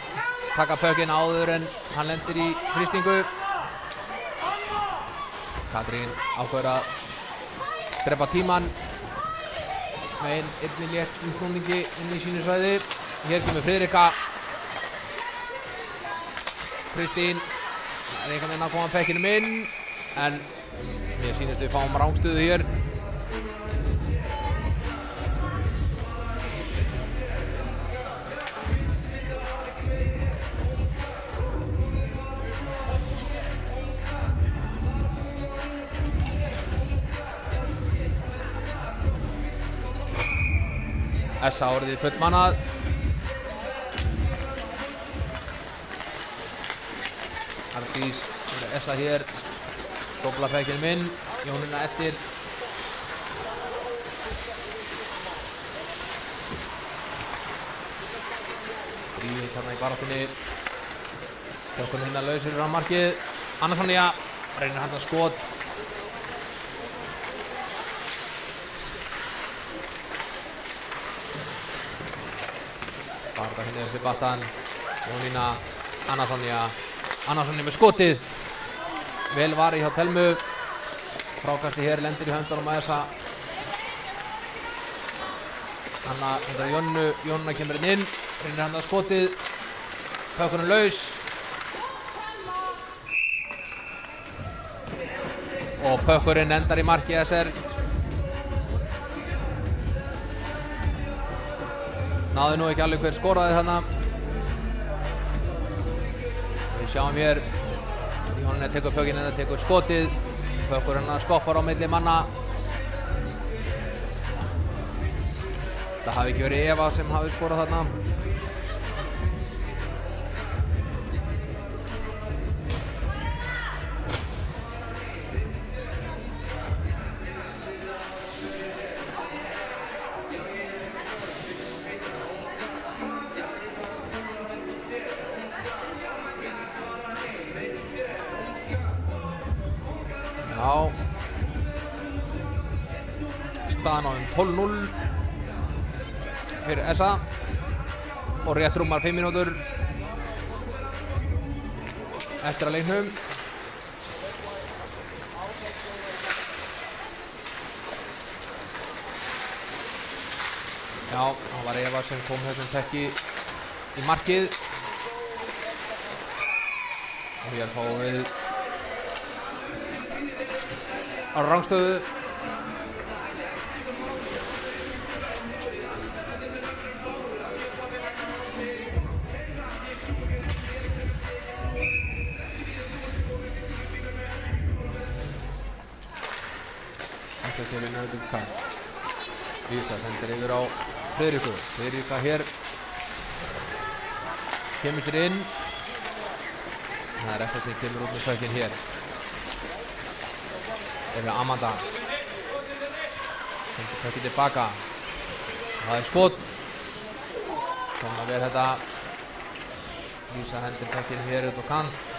taka pökkinn áður en hann lendir í frystingu. Katrín ákveður að drepa tímann með einni léttum snúningi inn í sínu svæði. Hér kemur Friðrika. Kristín er einhvern veginn að koma pökkinum inn en mér sýnist við fáum rangstöðu hér. SA orðið fullmannað. Ardís fyrir SA hér. Skópla pökkinum inn. Jónína eftir. Ríði þarna í baráttunni. Pökkurinn hérna laus fyrir á markið. Anna Sonja reynir hann að skot. Barða hérna eftir battan. Jónína, Anna Sonja. Anna Sonja með skotið. Vel varið hjá Telmu. Frákasti hér lendir í höndunum að SA. Anna hendur Jónu. Jónuna kemur inn. Reynir hann að skotið. Pökkurinn laus. Og pökkurinn endar í marki SR. Náði nú ekki alveg hver skoraði þarna. Við sjáum hér. Jónína tekur pökkinn en það tekur skotið. Pökkurinn skoppar á milli manna. Það hafi ekki verið Eva sem hafi skorað þarna. Já. Staðan á 12-0 fyrir SA og rétt rúmar 5 mínútur eftir að leiknum. Já, það var Eva sem kom þessum pekki í markið. Og hér fáum við á rangstöðu. SSC vinnur þetta kast. Lísa sendir yfir á Friðriku. Friðrika hér kemur sér inn. Það er SSC kemur út með pökkinn hér. Yfir Amanda. Sendir pökkinn tilbaka. Það er skot. Svona verður þetta. Lísa hendir pökkinn hér út á kant.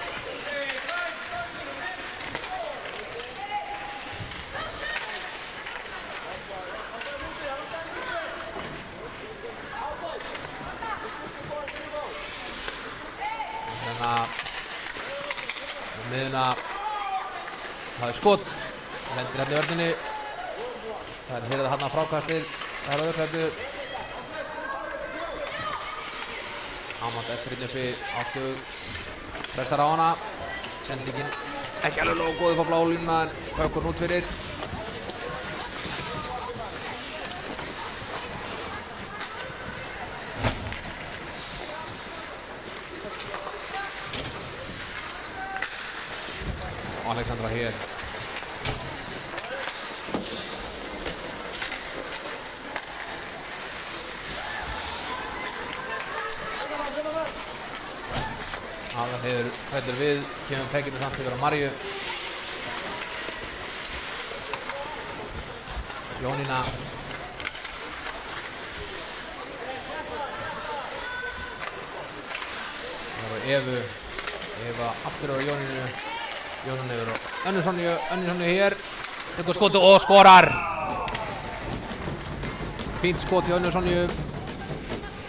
Miðuna, það er skot, lendir hérna í vörninni, það er hér að þarna frákastið, það er auðvitað, Amanda eftir hérna uppi, Áslaugu, prestar á hana, sendingin ekki alveg nógu góð upp á bláu línuna en Pökkurinn út fyrir. Alexandra hér. Aðalheiður fellur við, kemur pekkinu samt yfir á Maríu. Jónína. Það var Evu. Eva aftur á Jónínu. Jónínu yfir á Önnu Sonju hér. Tekur skotu og skorar. Fínt skot hjá Önnu Sonju.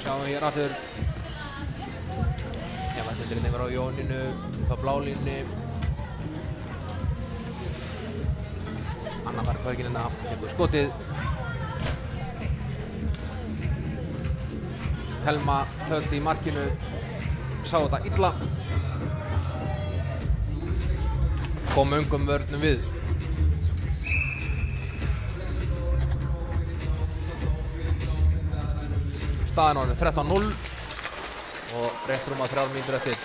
Sjáum við hér aftur. Eva sendir hérna yfir á Jónínu upp á blálínni. Anna fær pökkinn hérna, tekur skotið. Telma töll í markinu. Sá þetta illa. Kom öngum vörnum við. Staðan orðin 13-0 og rétt rúma 3 mínútur eftir.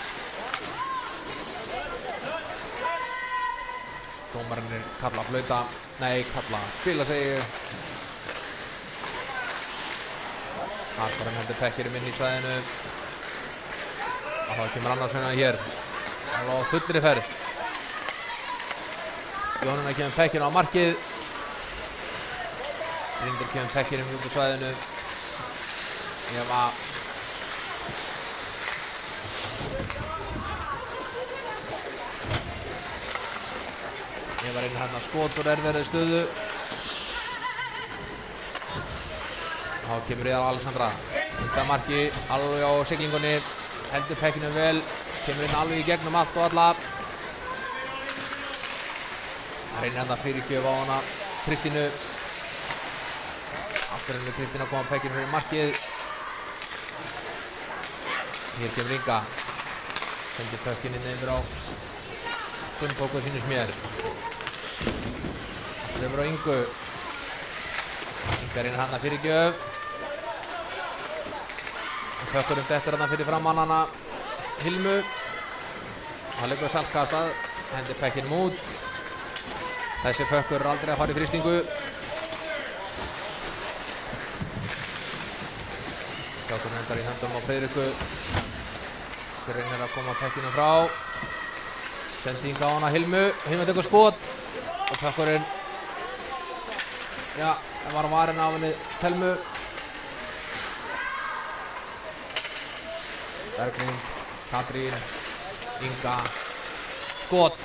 Dómarinn kalla flauta, kalla spila segi. Akvarinn heldur Pekkirum inn í svæðinu. Og þá kemur Annarsson hér. Það var á fullri ferð. Jónína kemur Pekkinu á markið. Bryndur kemur Pekkinu út úr svæðinu. Eva. Eva reynir hérna skot úr erfiðri stöðu. Þá kemur Eva Alexandra. Undan marki, alveg á siglingunni. Heldur Pekkinu vel. Kemur inn alveg í gegnum allt og alla. Það reynir hérna fyrirgjöf á hana Kristínu. Aftur henni Kristínu að koma Pekkinu fyrir markið. Hér kemur Inga. Sendir Pekkinu inn yfir á Gunnbóku sínist mér. Aftur yfir á Ingu. Inga reynir hérna fyrirgjöf. Pökkurinn dettur hérna fyrir framan hana Hilmu. Það liggur saltkastað. Hendir Pekkinu út. Þessi pökkur er aldrei að fara í frystingu. Pökkurinn endar í höndunum á Friðriku. Þessi reynir að koma Pekkinu frá. Sending á hana Hilmu. Hilmu tekur skot. Og pökkurinn, það var varinn af henni Telmu. Berglind, Katrín, Inga. Skot.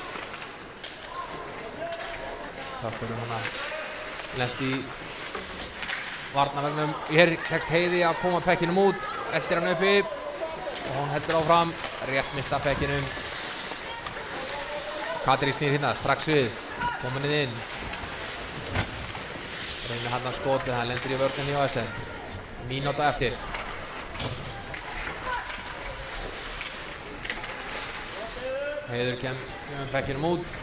Pökkurinn hana lent í varnarvegnum. Hér tekst Heiði að koma Pekkinum út. Eltir hann uppi og hún heldur áfram. Rétt mista Pekkinum. Katrín snýr hérna strax við. Komin inn. Reynir hann að skotið, hann lendir í vörninni hjá SN. Mínúta eftir. Heiður kemur bekkjunum út.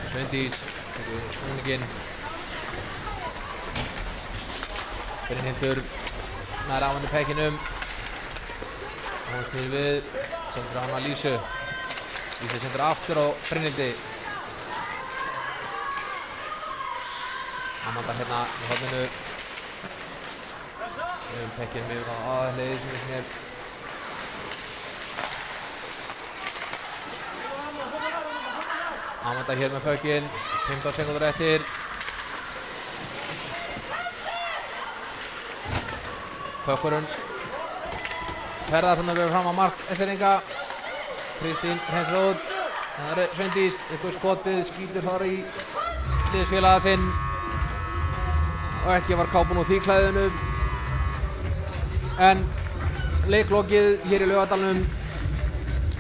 Sveindís tekur snúninginn. Brynhildur nær áhenni pekkinum. Hún snýr við, sendur hana Lísu. Lísu sendur aftur á Brynhildi. Amanda hérna í horninu. Við höfum pekkinum yfir á aðliði sem við snýr. Amanda hér með pökkinn, 15 sekúndur eftir. Pökkurinn ferðast hann að vera fram á mark Esseringa. Kristín hreinsar út. Það er Sveindís, eitthvað skotið, skýtur þar í liðsfélaga sinn. Og ekki var kápun úr því klæðinu. En leiklokið hér í Laugardalnum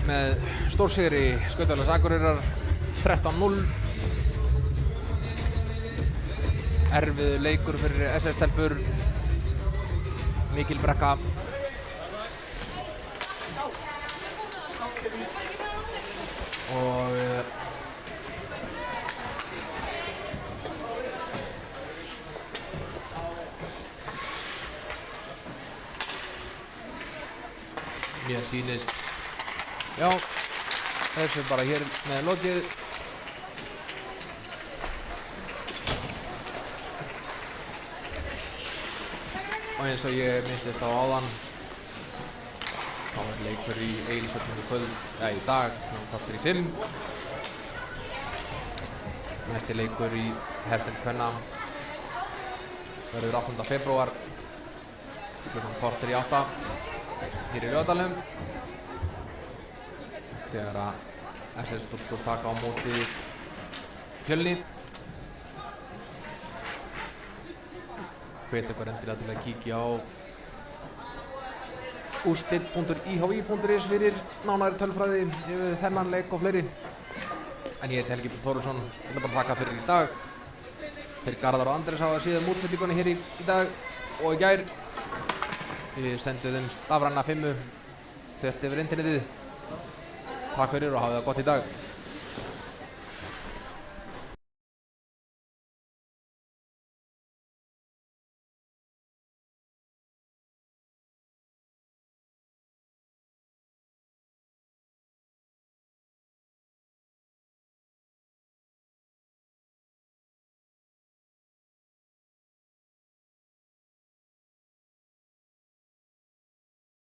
með stórsigri Skautafélags Akureyrar 13-0. Erfiður leikur fyrir SS-stelpur. Mikil brekka. Og mér sýnist, já, þessu bara hér með lokið. Og eins og ég myndist á áðan, þá er leikur í Egilshöfn í kvöld, í dag, korter í 5. Næsti leikur í Hersteild kvenna verður 8. febrúar, klukkan korter í 8, hér í Laugardalnum. Þegar að SS-stúlkur taka á móti Fjölni. Hvet ykkur endilega til að kíkja á úrslit.ihi.is fyrir nánari tölfræði yfir þennan leik og fleiri. En ég heiti Helgi Páll Þórisson, ég ætla bara að þakka fyrir í dag. Þeir Garðar og Andrés hafa síðan útsendingunni hér í dag og í gær. Við sendum þeim stafræna 5 þvert yfir internetið. Takk fyrir og hafið það gott í dag.